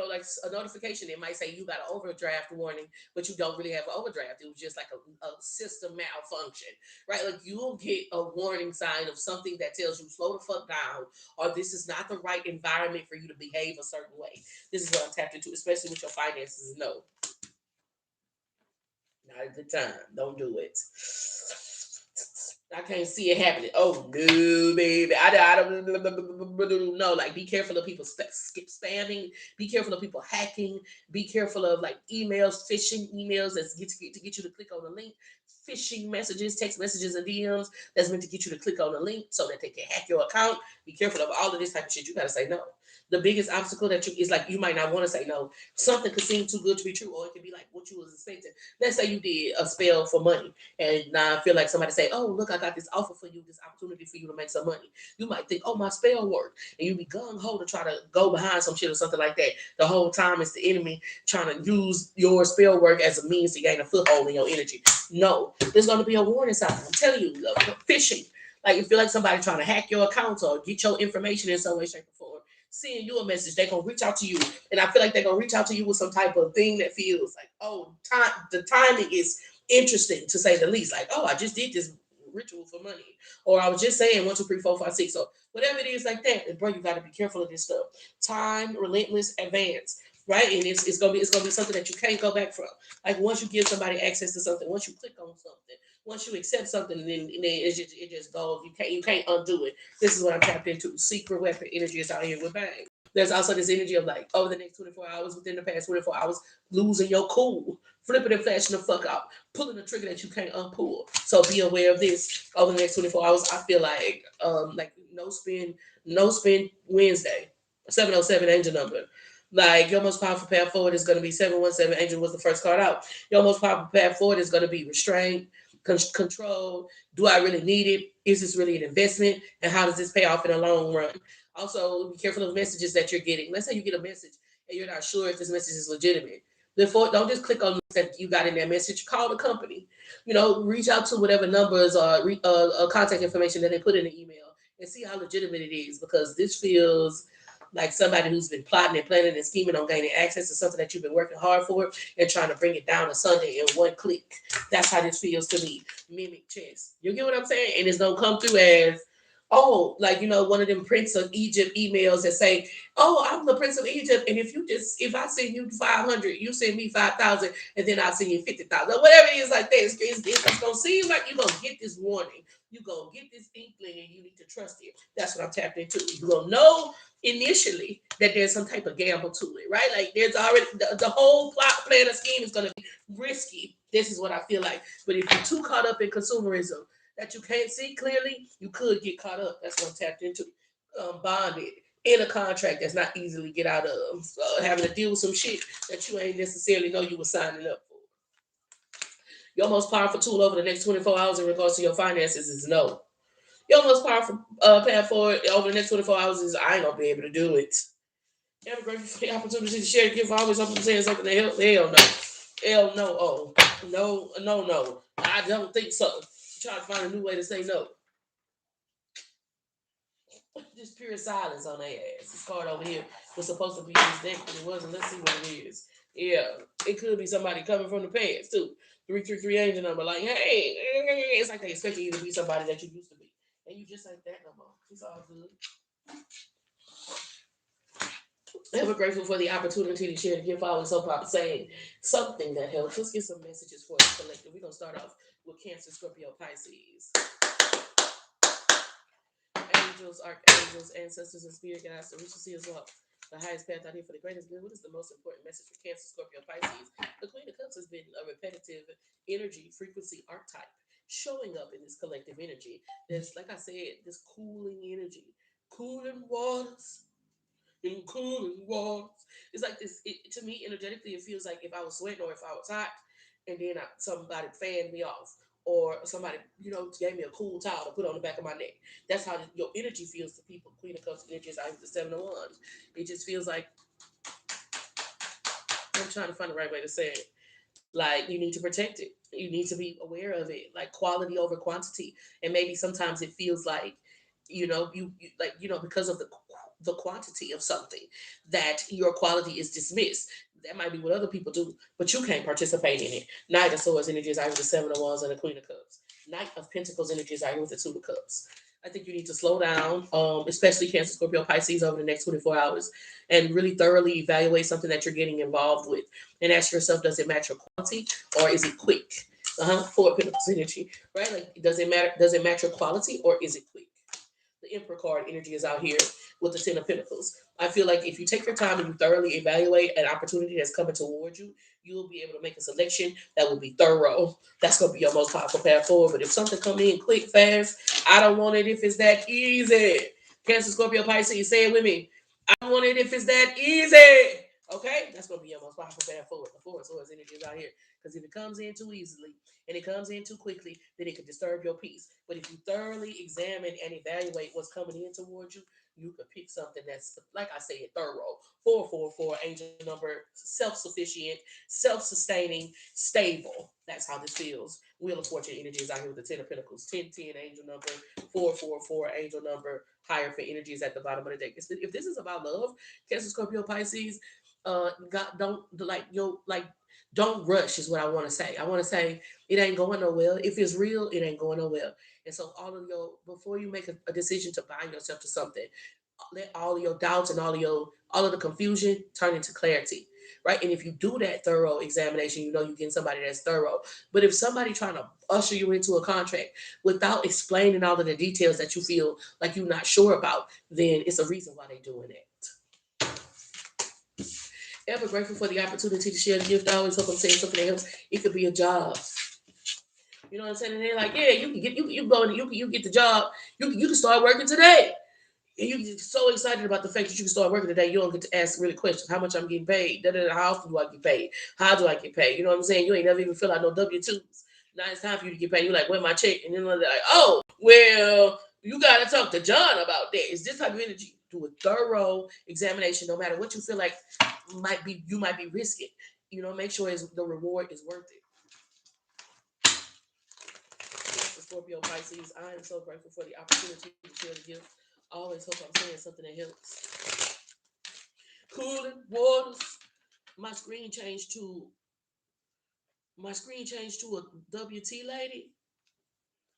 like a notification, it might say you got an overdraft warning, but you don't really have an overdraft. It was just like a system malfunction, right? Like you'll get a warning sign of something that tells you slow the fuck down, or this is not the right environment for you to behave a certain way. This is what I'm tapped into, especially with your finances. No, not a good time. Don't do it. I can't see it happening. Oh no, baby! I don't know. Like, be careful of people skip spamming. Be careful of people hacking. Be careful of like emails, phishing emails that's to get you to click on the link. Phishing messages, text messages, and DMs that's meant to get you to click on the link so that they can hack your account. Be careful of all of this type of shit. You gotta say no. The biggest obstacle that you is like you might not want to say no. Something could seem too good to be true, or it could be like what you was expecting. Let's say you did a spell for money, and now I feel like somebody say, "Oh, look, I got this offer for you, this opportunity for you to make some money." You might think, "Oh, my spell worked," and you be gung ho to try to go behind some shit or something like that. The whole time it's the enemy trying to use your spell work as a means to gain a foothold in your energy. No, there's going to be a warning sign. I'm telling you, phishing. Like you feel like somebody trying to hack your accounts or get your information in some way, shape, or form. Seeing you a message, they're gonna reach out to you, and I feel like they're gonna reach out to you with some type of thing that feels like, oh, time. The timing is interesting to say the least. Like, oh, I just did this ritual for money, or I was just saying 1, 2, 3, 4, 5, 6. So whatever it is like that, and bro, you got to be careful of this stuff. Time, relentless, advance. Right, and it's gonna be something that you can't go back from. Like once you give somebody access to something, once you click on something, once you accept something, then it just goes. You can't undo it. This is what I'm tapped into. Secret weapon energy is out here with bang. There's also this energy of like over the next 24 hours, within the past 24 hours, losing your cool, flipping and flashing the fuck out, pulling a trigger that you can't unpull. So be aware of this over the next 24 hours. I feel like no spin Wednesday, 707 angel number. Like your most powerful path forward is going to be 717. Angel was the first card out. Your most powerful path forward is going to be restraint, control. Do I really need it? Is this really an investment? And how does this pay off in the long run? Also, be careful of messages that you're getting. Let's say you get a message and you're not sure if this message is legitimate. Before, don't just click on that you got in that message. Call the company. Reach out to whatever numbers or contact information that they put in the email and see how legitimate it is, because this feels like somebody who's been plotting and planning and scheming on gaining access to something that you've been working hard for and trying to bring it down to Sunday in one click. That's how this feels to me. Mimic chess. You get what I'm saying? And it's gonna come through as, oh, like one of them Prince of Egypt emails that say, "Oh, I'm the Prince of Egypt, and if I send you 500, you send me 5,000, and then I'll send you 50,000, whatever it is like that." It's gonna seem like you're gonna get this warning, you're gonna get this inkling, and you need to trust it. That's what I'm tapped into. You're gonna know initially that there's some type of gamble to it, right? Like there's already the whole plot, plan, or scheme is gonna be risky. This is what I feel like. But if you're too caught up in consumerism that you can't see clearly, you could get caught up. That's what I'm tapped into. Bonded in a contract that's not easily get out of. Having to deal with some shit that you ain't necessarily know you were signing up for. Your most powerful tool over the next 24 hours in regards to your finances is no. Your most powerful path forward over the next 24 hours is I ain't gonna be able to do it. You have a great opportunity to share the gift. Always open to saying something to help. Hell no. Hell no. Oh. No, no, no. I don't think so. Try to find a new way to say no. Just pure silence on their ass. This card over here was supposed to be this deck, but it wasn't. Let's see what it is. Yeah, it could be somebody coming from the past too. 333 angel number, like, hey, it's like they expect you to be somebody that you used to be, and you just ain't that no more. It's all good. Ever grateful for the opportunity to share the gift. I was so proud of saying something that helps. Let's get some messages for the collective. We're gonna start off with Cancer, Scorpio, Pisces. Angels, archangels, ancestors, and spirit guides to reach to see us walk the highest path out here for the greatest good. What is the most important message for Cancer, Scorpio, Pisces? The Queen of Cups has been a repetitive energy, frequency, archetype showing up in this collective energy. There's, like I said, this cooling energy, cooling waters. In cooling waters. It's like this. To me, energetically, it feels like if I was sweating or if I was hot, and then somebody fanned me off, or somebody gave me a cool towel to put on the back of my neck. That's how your energy feels to people. Queen of Cups energy is out the 7 of Wands. It just feels like, I'm trying to find the right way to say it. Like you need to protect it. You need to be aware of it. Like quality over quantity. And maybe sometimes it feels like, because of the quantity of something, that your quality is dismissed. That might be what other people do, but you can't participate in it. Knight of Swords energy is out with the 7 of Wands and the Queen of Cups. Knight of Pentacles energy is out with the 2 of Cups. I think you need to slow down, especially Cancer, Scorpio, Pisces, over the next 24 hours and really thoroughly evaluate something that you're getting involved with and ask yourself, does it match your quality or is it quick? 4 of Pentacles energy, right? Like, does it matter? Does it match your quality or is it quick? The Emperor card energy is out here with the 10 of Pentacles. I feel like if you take your time and you thoroughly evaluate an opportunity that's coming towards you, you will be able to make a selection that will be thorough. That's going to be your most powerful path forward. But if something comes in quick, fast, I don't want it if it's that easy. Cancer, Scorpio, Pisces, say it with me. I don't want it if it's that easy. Okay? That's going to be your most powerful path forward. The Four of Swords energy is out here. Because if it comes in too easily and it comes in too quickly, then it could disturb your peace. But if you thoroughly examine and evaluate what's coming in towards you, you could pick something that's, like I said, thorough. 444, angel number, self-sufficient, self-sustaining, stable. That's how this feels. Wheel of Fortune energy is out here with the 10 of Pentacles. 1010, angel number, 444, angel number, higher for energies at the bottom of the deck. If this is about love, Cancer, Scorpio, Pisces, God, don't rush is what I want to say. I want to say it ain't going nowhere. If it's real, it ain't going nowhere. And so before you make a decision to bind yourself to something, let all of your doubts and all of the confusion turn into clarity. Right. And if you do that thorough examination, you're getting somebody that's thorough. But if somebody trying to usher you into a contract without explaining all of the details that you feel like you're not sure about, then it's a reason why they're doing it. Ever grateful for the opportunity to share the gift. I always hope I'm saying something that helps. It could be a job. You know what I'm saying? And they're like, yeah, you can get you go and you get the job. You can start working today. And you get so excited about the fact that you can start working today. You don't get to ask really questions. How much I'm getting paid? How often do I get paid? How do I get paid? You know what I'm saying? You ain't never even fill out no W-2s. Now it's time for you to get paid. You're like, where my check? And then they're like, oh, well, you got to talk to John about that. It's this type of energy. Do a thorough examination, no matter what you feel like you might be risking. Make sure the reward is worth it. Yes, the Scorpio Pisces. I am so grateful for the opportunity to share the gift. I always hope I'm saying something that helps. Cooling waters. My screen changed to a WT lady.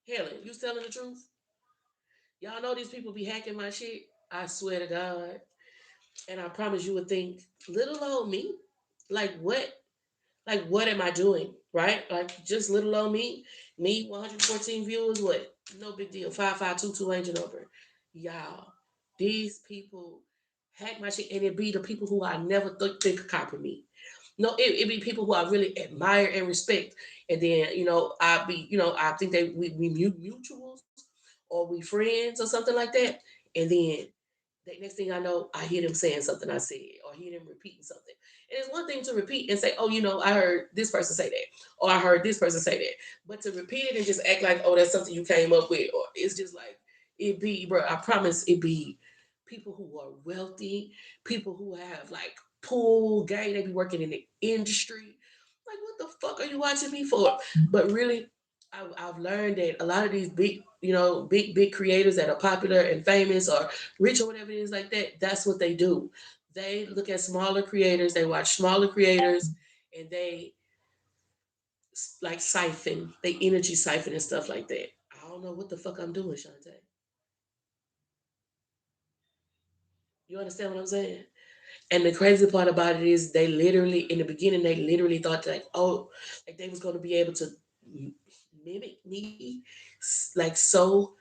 Helen, you telling the truth? Y'all know these people be hacking my shit. I swear to God. And I promise you would think, little old me? Like what? Like what am I doing? Right? Like just little old me? Me, 114 viewers, what? No big deal. 5522 angel number. Y'all, these people hack my shit and it be the people who I never think could copy me. No, it be people who I really admire and respect. And then, I think we mutuals or we friends or something like that. And then the next thing I know, I hear them saying something I said or hear them repeating something. And it's one thing to repeat and say, oh, I heard this person say that or I heard this person say that. But to repeat it and just act like, oh, that's something you came up with, or it's just like, it be, bro, I promise it be people who are wealthy, people who have like pool game, they be working in the industry. Like, what the fuck are you watching me for? But really, I've learned that a lot of these big, big creators that are popular and famous or rich or whatever it is like that, that's what they do. They look at smaller creators, they watch smaller creators, and they like siphon, they energy siphon and stuff like that. I don't know what the fuck I'm doing, Shantae. You understand what I'm saying? And the crazy part about it is they literally, in the beginning, they literally thought like, oh, like they was going to be able to mimic me like so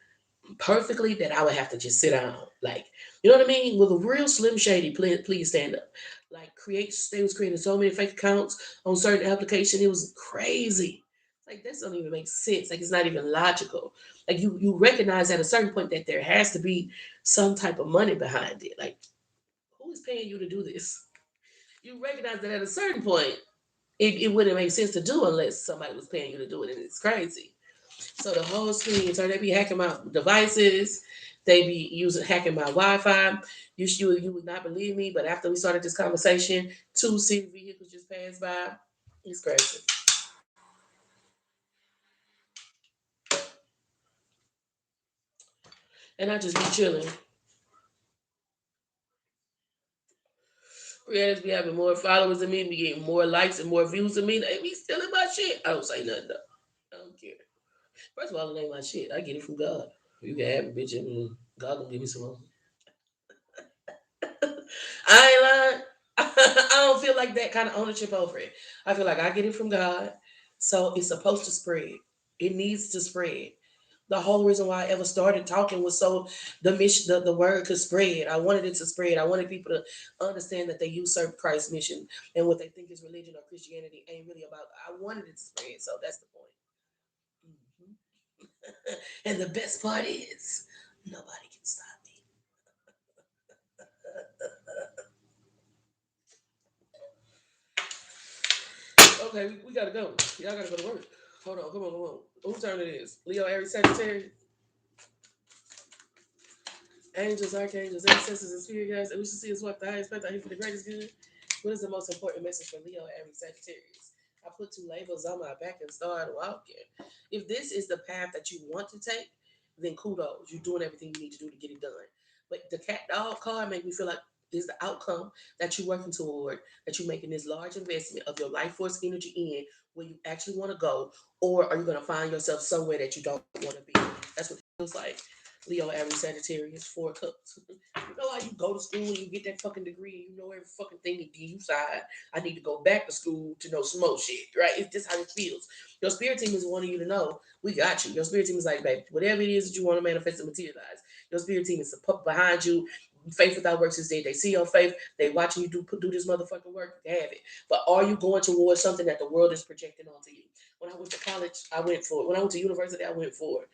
perfectly that I would have to just sit down. Like, you know what I mean? With a real Slim Shady, please stand up. Like, they was creating so many fake accounts on certain application. It was crazy. Like, this don't even make sense. Like, it's not even logical. Like, you recognize at a certain point that there has to be some type of money behind it. Like, who is paying you to do this? You recognize that at a certain point, it wouldn't make sense to do unless somebody was paying you to do it, and it's crazy. So the whole screen, so they be hacking my devices. They be using hacking my Wi-Fi. You would not believe me, but after we started this conversation, two city vehicles just passed by. It's crazy. And I just be chilling. Creators be having more followers than me, be getting more likes and more views than me. They be stealing my shit. I don't say nothing though. I don't care. First of all, it ain't my shit. I get it from God. You can have it, bitch. And God gonna give me some more. I ain't lying. I don't feel like that kind of ownership over it. I feel like I get it from God. So it's supposed to spread. It needs to spread. The whole reason why I ever started talking was so the mission, the word could spread. I wanted it to spread. I wanted people to understand that they usurp Christ's mission and what they think is religion or Christianity ain't really about. I wanted it to spread. So that's the point. Mhm. And the best part is nobody can stop me. Okay, we gotta go. Y'all gotta go to work. Hold on, come on. Whose turn it is? Leo, Aries, Sagittarius, angels, archangels, ancestors, and spirit guides. And we should see us what the highest path out here for the greatest good. What is the most important message for Leo, Aries, Sagittarius? I put two labels on my back and started walking. If this is the path that you want to take, then kudos. You're doing everything you need to do to get it done. But the cat dog card make me feel like is the outcome that you're working toward, that you're making this large investment of your life force energy in where you actually want to go, or are you going to find yourself somewhere that you don't want to be? That's what it feels like. Leo, Aries, Sagittarius, four cups. You know how you go to school and you get that fucking degree, and you know every fucking thing that you decide I need to go back to school to know some more shit, right? It's just how it feels. Your spirit team is wanting you to know we got you. Your spirit team is like, babe, whatever it is that you want to manifest and materialize, your spirit team is behind you, Faith without works is dead. They see your faith. They watching you do this motherfucking work. You have it. But are you going towards something that the world is projecting onto you? When I went to college, I went for it. When I went to university, I went for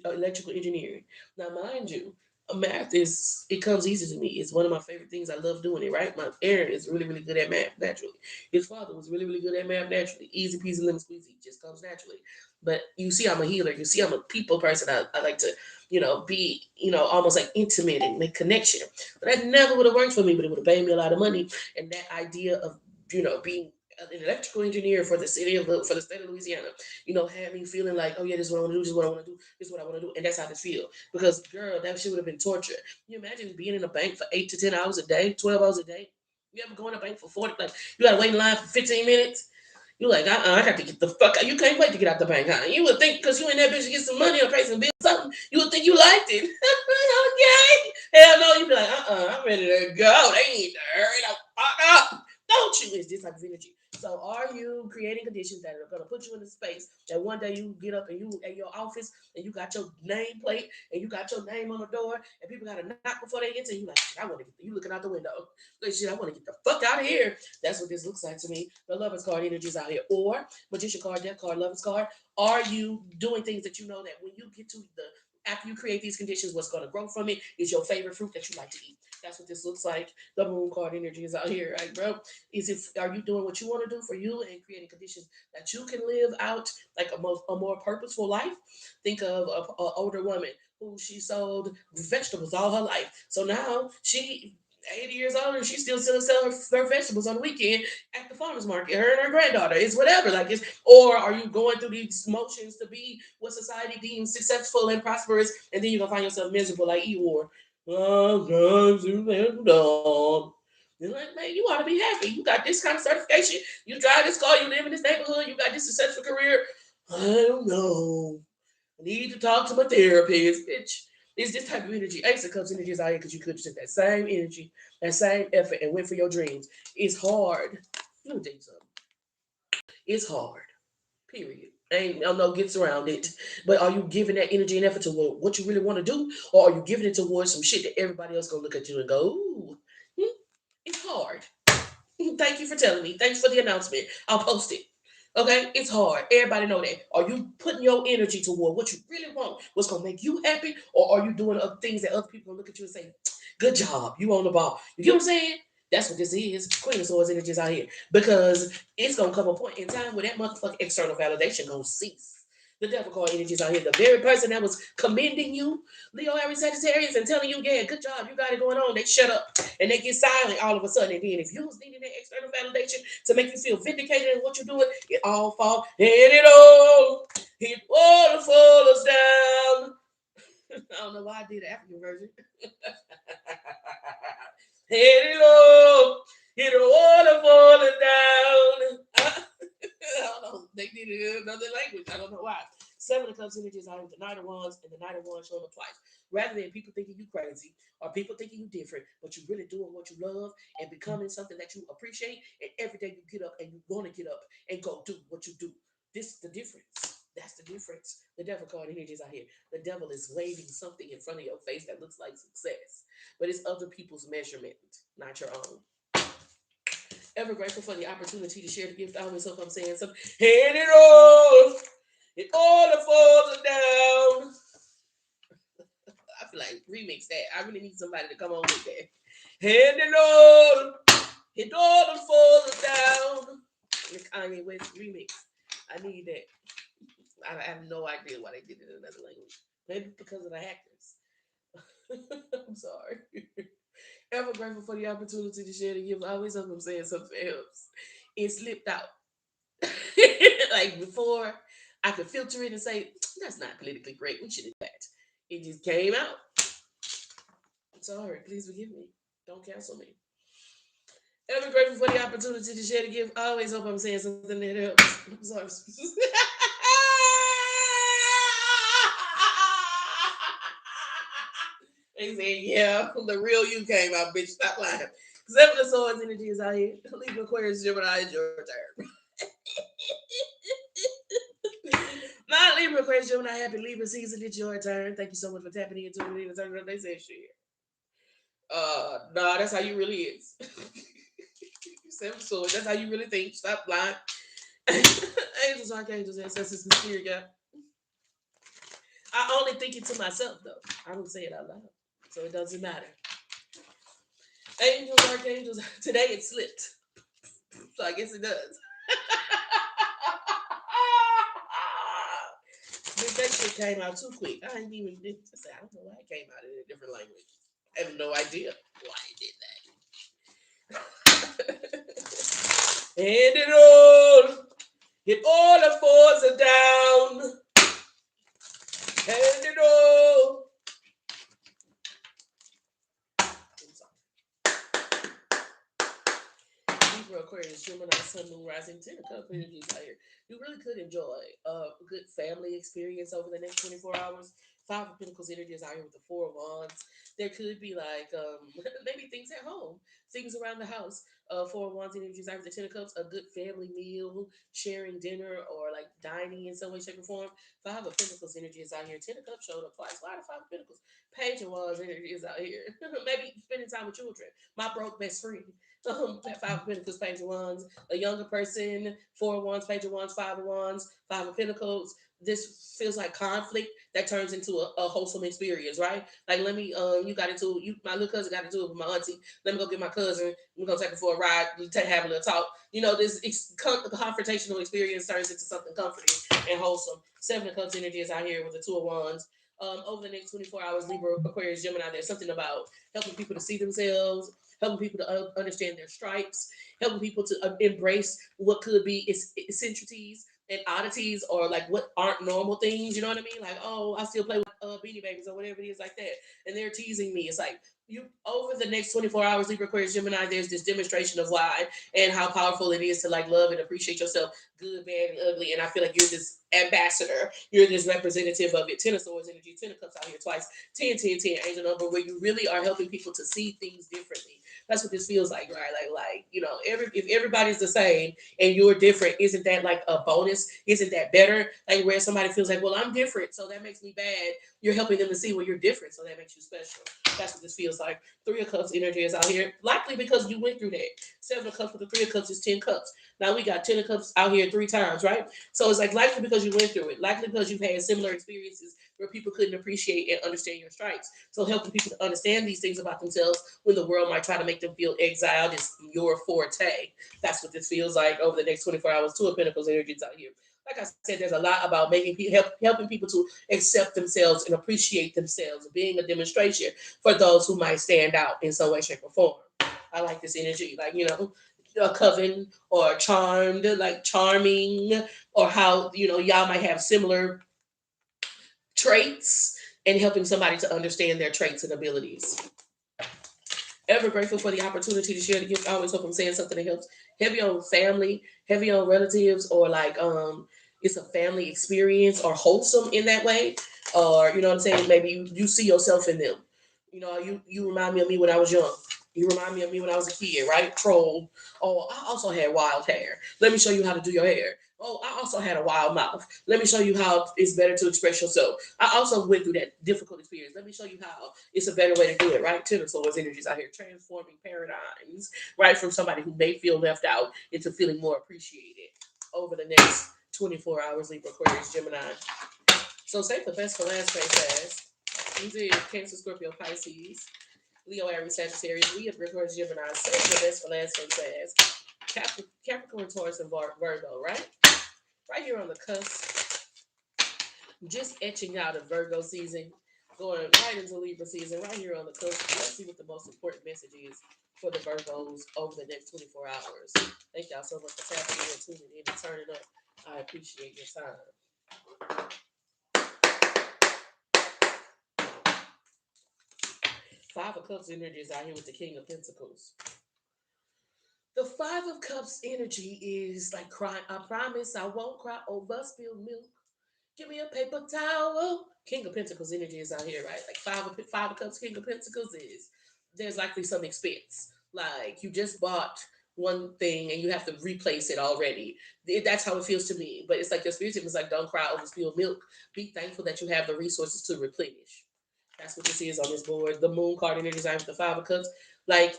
electrical engineering. Now, mind you, math is it comes easy to me. It's one of my favorite things. I love doing it. Right, my Aaron is really really good at math naturally. His father was really really good at math naturally. Easy peasy lemon squeezy, just comes naturally. But you see, I'm a healer. You see, I'm a people person. I like to be, almost like intimate and make connection. But that never would have worked for me, but it would have paid me a lot of money. And that idea of, being an electrical engineer for the for the state of Louisiana, had me feeling like, oh yeah, this is what I want to do, this is what I want to do, this is what I want to do. And that's how I feel. Because girl, that shit would have been torture. Can you imagine being in a bank for 8 to 10 hours a day, 12 hours a day? You ever go in a bank for 40, like you gotta wait in line for 15 minutes? You like, I got to get the fuck out. You can't wait to get out the bank, huh? You would think because you in that bitch to get some money or pay some bills or something, you would think you liked it. Okay. Hell no, you'd be like, I'm ready to go. They need to hurry the fuck up. Don't you? It's this type of energy. So are you creating conditions that are gonna put you in a space that one day you get up and you at your office and you got your name plate and you got your name on the door and people gotta knock before they enter, you like, I wanna get you looking out the window. Like shit, I wanna get the fuck out of here. That's what this looks like to me. The lovers card energies out here. Or magician card, death card, lovers card. Are you doing things that you know that when you get to the after you create these conditions, what's going to grow from it is your favorite fruit that you like to eat. That's what this looks like. The moon card energy is out here, right, bro? Are you doing what you want to do for you and creating conditions that you can live out like a more purposeful life? Think of a older woman who she sold vegetables all her life. So now she 80 years old and she still selling her vegetables on the weekend at the farmer's market. Her and her granddaughter. It's whatever. Like it's or are you going through these motions to be what society deems successful and prosperous, and then you're gonna find yourself miserable like Eeyore. You're like, man, you ought to be happy. You got this kind of certification. You drive this car. You live in this neighborhood. You got this successful career. I don't know. I need to talk to my therapist, bitch. It's this type of energy. Ace of Cups energy is out here because you could have took that same energy, that same effort, and went for your dreams. It's hard. Let me tell you something. It's hard. Period. Ain't no gets around it. But are you giving that energy and effort to what you really want to do, or are you giving it towards some shit that everybody else gonna look at you and go, "Ooh, it's hard." Thank you for telling me. Thanks for the announcement. I'll post it. Okay, it's hard. Everybody know that. Are you putting your energy toward what you really want? What's gonna make you happy, or are you doing other things that other people look at you and say, "Good job, you on the ball." You get what I'm saying? That's what this is. Queen of Swords energy is out here because it's gonna come a point in time where that motherfucking external validation gonna cease. The devil card energies out here. The very person that was commending you, Leo, Aries, Sagittarius, and telling you, "Yeah, good job, you got it going on," they shut up and they get silent all of a sudden. And then if you was needing that external validation to make you feel vindicated in what you're doing, it all fall and it all falls down. I don't know why I did the African version. It all falling down. I don't know. They did it in another language. I don't know why. Seven of Cups energies are the Knight of Wands and the Knight of Wands showing up twice. Rather than people thinking you crazy or people thinking you different, but you really doing what you love and becoming something that you appreciate. And every day you get up and you want to get up and go do what you do. This is the difference. That's the difference. The devil card energies out here. The devil is waving something in front of your face that looks like success, but it's other people's measurement, not your own. Ever grateful for the opportunity to share the gift. I always hope I'm saying something. And it all falls down. I feel like remix that. I really need somebody to come on with that. And it all falls down. The Kanye West remix. I need that. I have no idea why they did it in another language. Maybe because of the hackers. I'm sorry. Ever grateful for the opportunity to share the gift. I always hope I'm saying something else. It slipped out. Like before I could filter it and say, that's not politically correct. We should do that. It just came out. I'm sorry. Please forgive me. Don't cancel me. Ever grateful for the opportunity to share the gift. I always hope I'm saying something that helps. I'm sorry. They said, yeah, the real you came out, bitch. Stop lying. Seven of Swords energy is out here. Libra, Aquarius, Gemini is your turn. My Libra, Aquarius, Gemini, happy Libra season. It's your turn. Thank you so much for tapping in, tuning in, and turning up. They said shit. Nah, that's how you really is. Seven of Swords, that's how you really think. Stop lying. Angels, archangels, ancestors, and spirit guide. I only think it to myself though. I don't say it out loud, so it doesn't matter. Angels, archangels. Today it slipped, so I guess it does. That shit came out too quick. I ain't even. I don't know why it came out in a different language. I have no idea why it did that. And it all the fours are down. And it all. Libra, Aquarius, Gemini, Sun, Moon, Rising, Ten of Cups energies out here. You really could enjoy a good family experience over the next 24 hours. Five of Pentacles energies out here with the Four of Wands. There could be like maybe things at home, things around the house. Four of Wands energies out with the Ten of Cups, a good family meal, sharing dinner or like dining in some way, shape, or form. Five of Pentacles energies out here. Ten of Cups showed up twice. Why the Five of Pentacles? Page of Wands energies out here. Maybe spending time with children. My broke best friend. Five of Pentacles, Page of Wands, a younger person, Four of Wands, Page of Wands, Five of Wands, Five of Pentacles. This feels like conflict that turns into a wholesome experience, right? Like, let me, you got into, you, my little cousin got into it with my auntie. Let me go get my cousin. We're gonna take her for a ride. Have a little talk. This confrontational experience turns into something comforting and wholesome. Seven of Cups energy is out here with the Two of Wands. Over the next 24 hours, Libra, Aquarius, Gemini, there's something about helping people to see themselves, helping people to understand their stripes, helping people to embrace what could be eccentricities and oddities or like what aren't normal things. You know what I mean? Like, oh, I still play with Beanie Babies or whatever it is like that, and they're teasing me. It's like you over the next 24 hours, Libra, Aquarius, Gemini. There's this demonstration of why and how powerful it is to like love and appreciate yourself, good, bad, and ugly. And I feel like you're this ambassador, you're this representative of it. Ten of Swords energy, Ten of Cups out here twice, 10, 10, 10, angel number, where you really are helping people to see things differently. That's what this feels like, right? If everybody's the same and you're different, isn't that like a bonus? Isn't that better? Like where somebody feels like, well, I'm different, so that makes me bad. You're helping them to see, well, you're different, so that makes you special. That's what this feels like. Three of Cups energy is out here, likely because you went through that. Seven of Cups with the Three of Cups is 10 cups. Now we got 10 of Cups out here 3 times, right? So it's like likely because you went through it, likely because you've had similar experiences where people couldn't appreciate and understand your stripes. So helping people to understand these things about themselves when the world might try to make them feel exiled is your forte. That's what this feels like over the next 24 hours. Two of Pentacles energies out here. Like I said, there's a lot about making helping people to accept themselves and appreciate themselves, being a demonstration for those who might stand out in some way, shape, or form. I like this energy, like a coven or charmed, like charming, or how y'all might have similar traits and helping somebody to understand their traits and abilities. Ever grateful for the opportunity to share the gift. I always hope I'm saying something that helps. Heavy on family, heavy on relatives, or like it's a family experience or wholesome in that way. Or you know what I'm saying? Maybe you see yourself in them. You remind me of me when I was young. You remind me of me when I was a kid, right? Troll. Oh, I also had wild hair. Let me show you how to do your hair. Oh, I also had a wild mouth. Let me show you how it's better to express yourself. I also went through that difficult experience. Let me show you how it's a better way to do it, right? Ten of Swords energies out here transforming paradigms, right? From somebody who may feel left out into feeling more appreciated over the next 24 hours, Libra, Aquarius, Gemini. So save the best for last, Face Ass. You did Cancer, Scorpio, Pisces, Leo, Aries, Sagittarius, Leo, Aquarius, Gemini. Save the best for last, Face Ass. Capricorn, Taurus, and Virgo, right? Right here on the cusp, just etching out of Virgo season, going right into Libra season, right here on the cusp. Let's see what the most important message is for the Virgos over the next 24 hours. Thank y'all so much for tapping in, tuning in, and turning up. I appreciate your time. Five of Cups energy is out here with the King of Pentacles. The Five of Cups energy is like crying. I promise I won't cry over spilled milk. Give me a paper towel. King of Pentacles energy is out here, right? Like five of Cups, King of Pentacles is there's likely some expense. Like you just bought one thing and you have to replace it already. That's how it feels to me. But it's like your spirit team is like, don't cry over spilled milk. Be thankful that you have the resources to replenish. That's what this is on this board. The moon card energy design with the 5 of cups. Like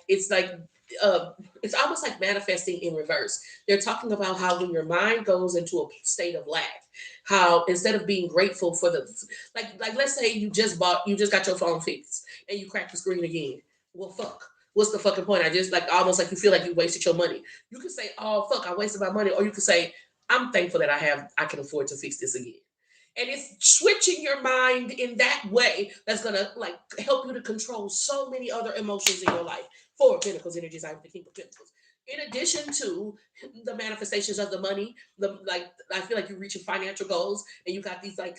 uh it's almost like manifesting in reverse. They're talking about how when your mind goes into a state of lack, how instead of being grateful for the like let's say you just got your phone fixed and you crack the screen again. Well fuck. What's the fucking point? I just like almost like you feel like you wasted your money. You can say, oh fuck, I wasted my money, or you can say, I'm thankful that I can afford to fix this again. And it's switching your mind in that way that's gonna like help you to control so many other emotions in your life. 4 of Pentacles energies, I have the King of Pentacles. In addition to the manifestations of the money, the like I feel like you're reaching financial goals, and you got these like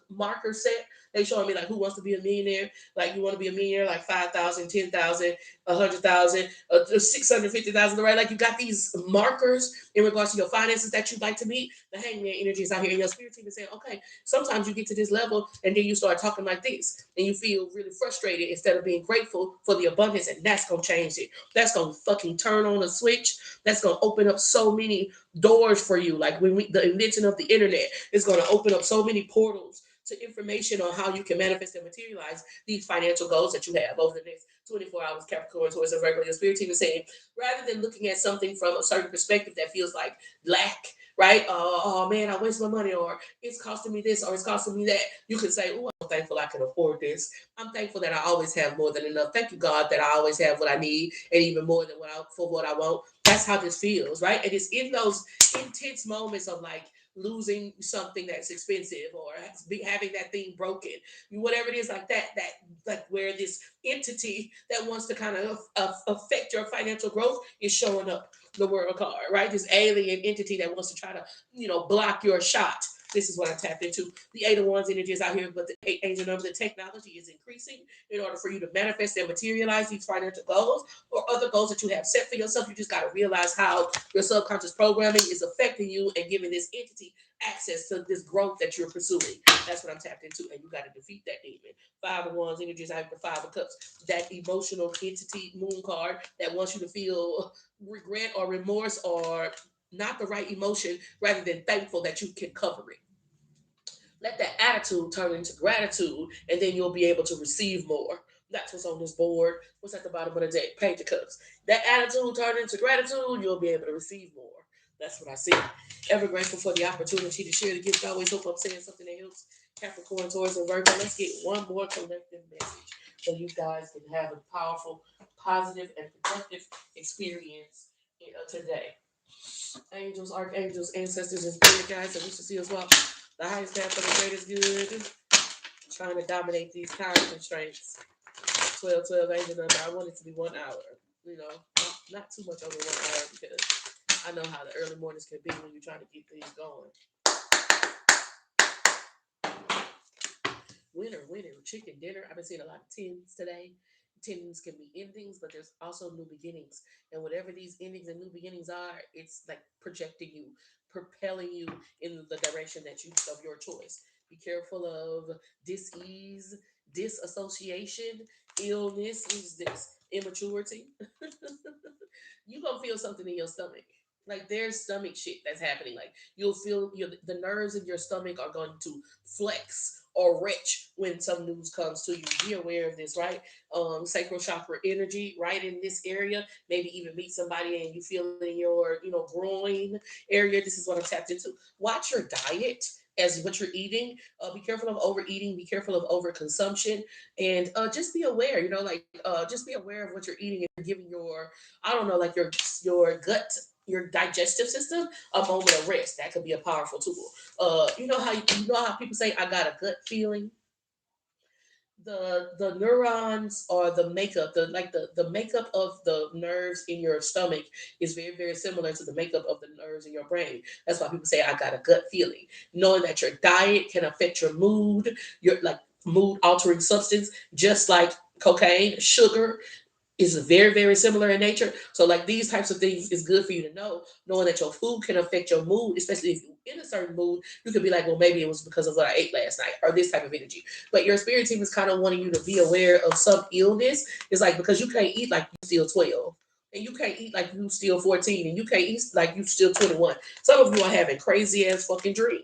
markers set. They showing me like who wants to be a millionaire. Like you want to be a millionaire, like 5,000, 10,000, 100,000, 650,000. Right? Like you got these markers in regards to your finances that you'd like to meet. The Hangman energy is out here, and your spirit team is saying, okay, sometimes you get to this level, and then you start talking like this, and you feel really frustrated instead of being grateful for the abundance, and that's gonna change it. That's gonna fucking turn on a switch. That's gonna open up so many doors for you. Like the invention of the internet is gonna open up so many portals to information on how you can manifest and materialize these financial goals that you have over the next 24 hours. Capricorn, Taurus, and Virgo. Your spirit team is saying, rather than looking at something from a certain perspective that feels like lack, right? Oh man, I waste my money, or it's costing me this, or it's costing me that. You can say, oh, I'm thankful I can afford this. I'm thankful that I always have more than enough. Thank you, God, that I always have what I need and even more than what I want. That's how this feels, right? And it's in those intense moments of like losing something that's expensive, or having that thing broken, whatever it is, like that like where this entity that wants to kind of affect your financial growth is showing up. The world card, right? This alien entity that wants to try to, block your shot. This is what I tapped into. The 8 of Wands energy is out here, but the angel number, the technology is increasing in order for you to manifest and materialize these financial goals or other goals that you have set for yourself. You just got to realize how your subconscious programming is affecting you and giving this entity access to this growth that you're pursuing. That's what I'm tapped into, and you got to defeat that demon. 5 of Wands energy is out here, the 5 of Cups, that emotional entity moon card that wants you to feel regret or remorse or not the right emotion, rather than thankful that you can cover it. Let that attitude turn into gratitude, and then you'll be able to receive more. That's what's on this board. What's at the bottom of the deck? Page of Cups. That attitude turn into gratitude, you'll be able to receive more. That's what I see. Ever grateful for the opportunity to share the gift. I always hope I'm saying something that helps Capricorn, Taurus, and Virgo. Let's get one more collective message so you guys can have a powerful, positive, and productive experience today. Angels, archangels, ancestors, and spirit guides that we should see as well. The highest path for the greatest good. Trying to dominate these time constraints. 12, 12 angel number. I want it to be 1 hour. Not too much over 1 hour, because I know how the early mornings can be when you're trying to get things going. Winner, chicken dinner. I've been seeing a lot of tens today. Tens can be endings, but there's also new beginnings. And whatever these endings and new beginnings are, it's like projecting you, propelling you in the direction that you of your choice. Be careful of dis-ease, disassociation, illness. What is this? Immaturity. You gonna feel something in your stomach. Like there's stomach shit that's happening. Like you'll feel the nerves in your stomach are going to flex or retch when some news comes to you. Be aware of this, right? Sacral chakra energy, right in this area. Maybe even meet somebody and you feel it in your, groin area. This is what I'm tapped into. Watch your diet as what you're eating. Be careful of overeating. Be careful of overconsumption, and just be aware. Just be aware of what you're eating, and giving your, I don't know, like your gut, your digestive system a moment of rest. That could be a powerful tool. You know how people say I got a gut feeling. The neurons or the makeup, the makeup of the nerves in your stomach is very very similar to the makeup of the nerves in your brain. That's why people say I got a gut feeling. Knowing that your diet can affect your mood, your like mood altering substance, just like cocaine, sugar, is very very similar in nature. So like these types of things is good for you to know, knowing that your food can affect your mood, especially if you're in a certain mood. You could be like, well, maybe it was because of what I ate last night, or this type of energy. But your spirit team is kind of wanting you to be aware of some illness. It's like, because you can't eat like you still 12, and you can't eat like you still 14, and you can't eat like you still 21. Some of you are having crazy ass fucking dreams.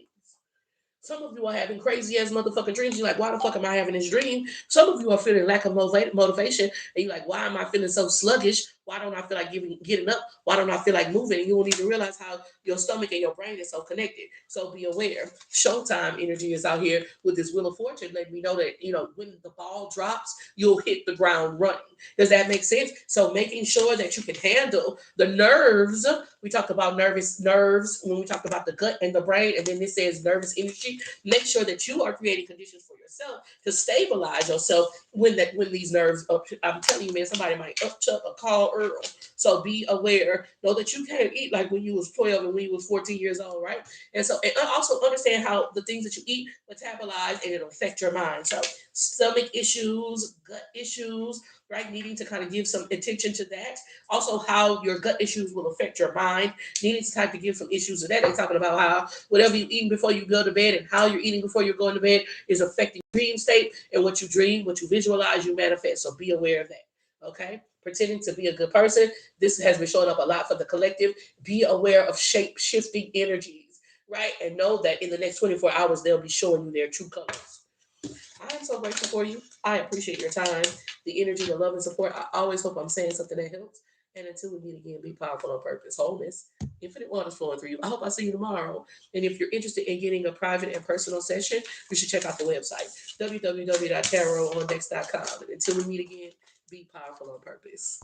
Some of you are having crazy ass motherfucking dreams. You're like, why the fuck am I having this dream? Some of you are feeling lack of motivation, and you're like, why am I feeling so sluggish? Why don't I feel like getting up? Why don't I feel like moving? And you won't even realize how your stomach and your brain is so connected. So be aware. Showtime energy is out here with this Wheel of Fortune, letting me know that when the ball drops, you'll hit the ground running. Does that make sense? So making sure that you can handle the nerves. We talked about nervous nerves when we talked about the gut and the brain, and then this says nervous energy. Make sure that you are creating conditions for yourself to stabilize yourself when these nerves up. I'm telling you, man, somebody might upchuck a call Earl. So be aware. Know that you can't eat like when you was 12 and when you was 14 years old, right? And also understand how the things that you eat metabolize and it'll affect your mind. So stomach issues, gut issues, right? Needing to kind of give some attention to that. Also, how your gut issues will affect your mind. Needing to kind of give some issues to that. They're talking about how whatever you're eating before you go to bed and how you're eating before you're going to bed is affecting your dream state, and what you dream, what you visualize, you manifest. So be aware of that. Okay? Pretending to be a good person. This has been showing up a lot for the collective. Be aware of shape shifting energies, right? And know that in the next 24 hours, they'll be showing you their true colors. I am so grateful for you. I appreciate your time, the energy, the love, and support. I always hope I'm saying something that helps. And until we meet again, be powerful on purpose. Wholeness, infinite waters flowing through you. I hope I see you tomorrow. And if you're interested in getting a private and personal session, you should check out the website, www.tarotondex.com. And until we meet again, be powerful on purpose.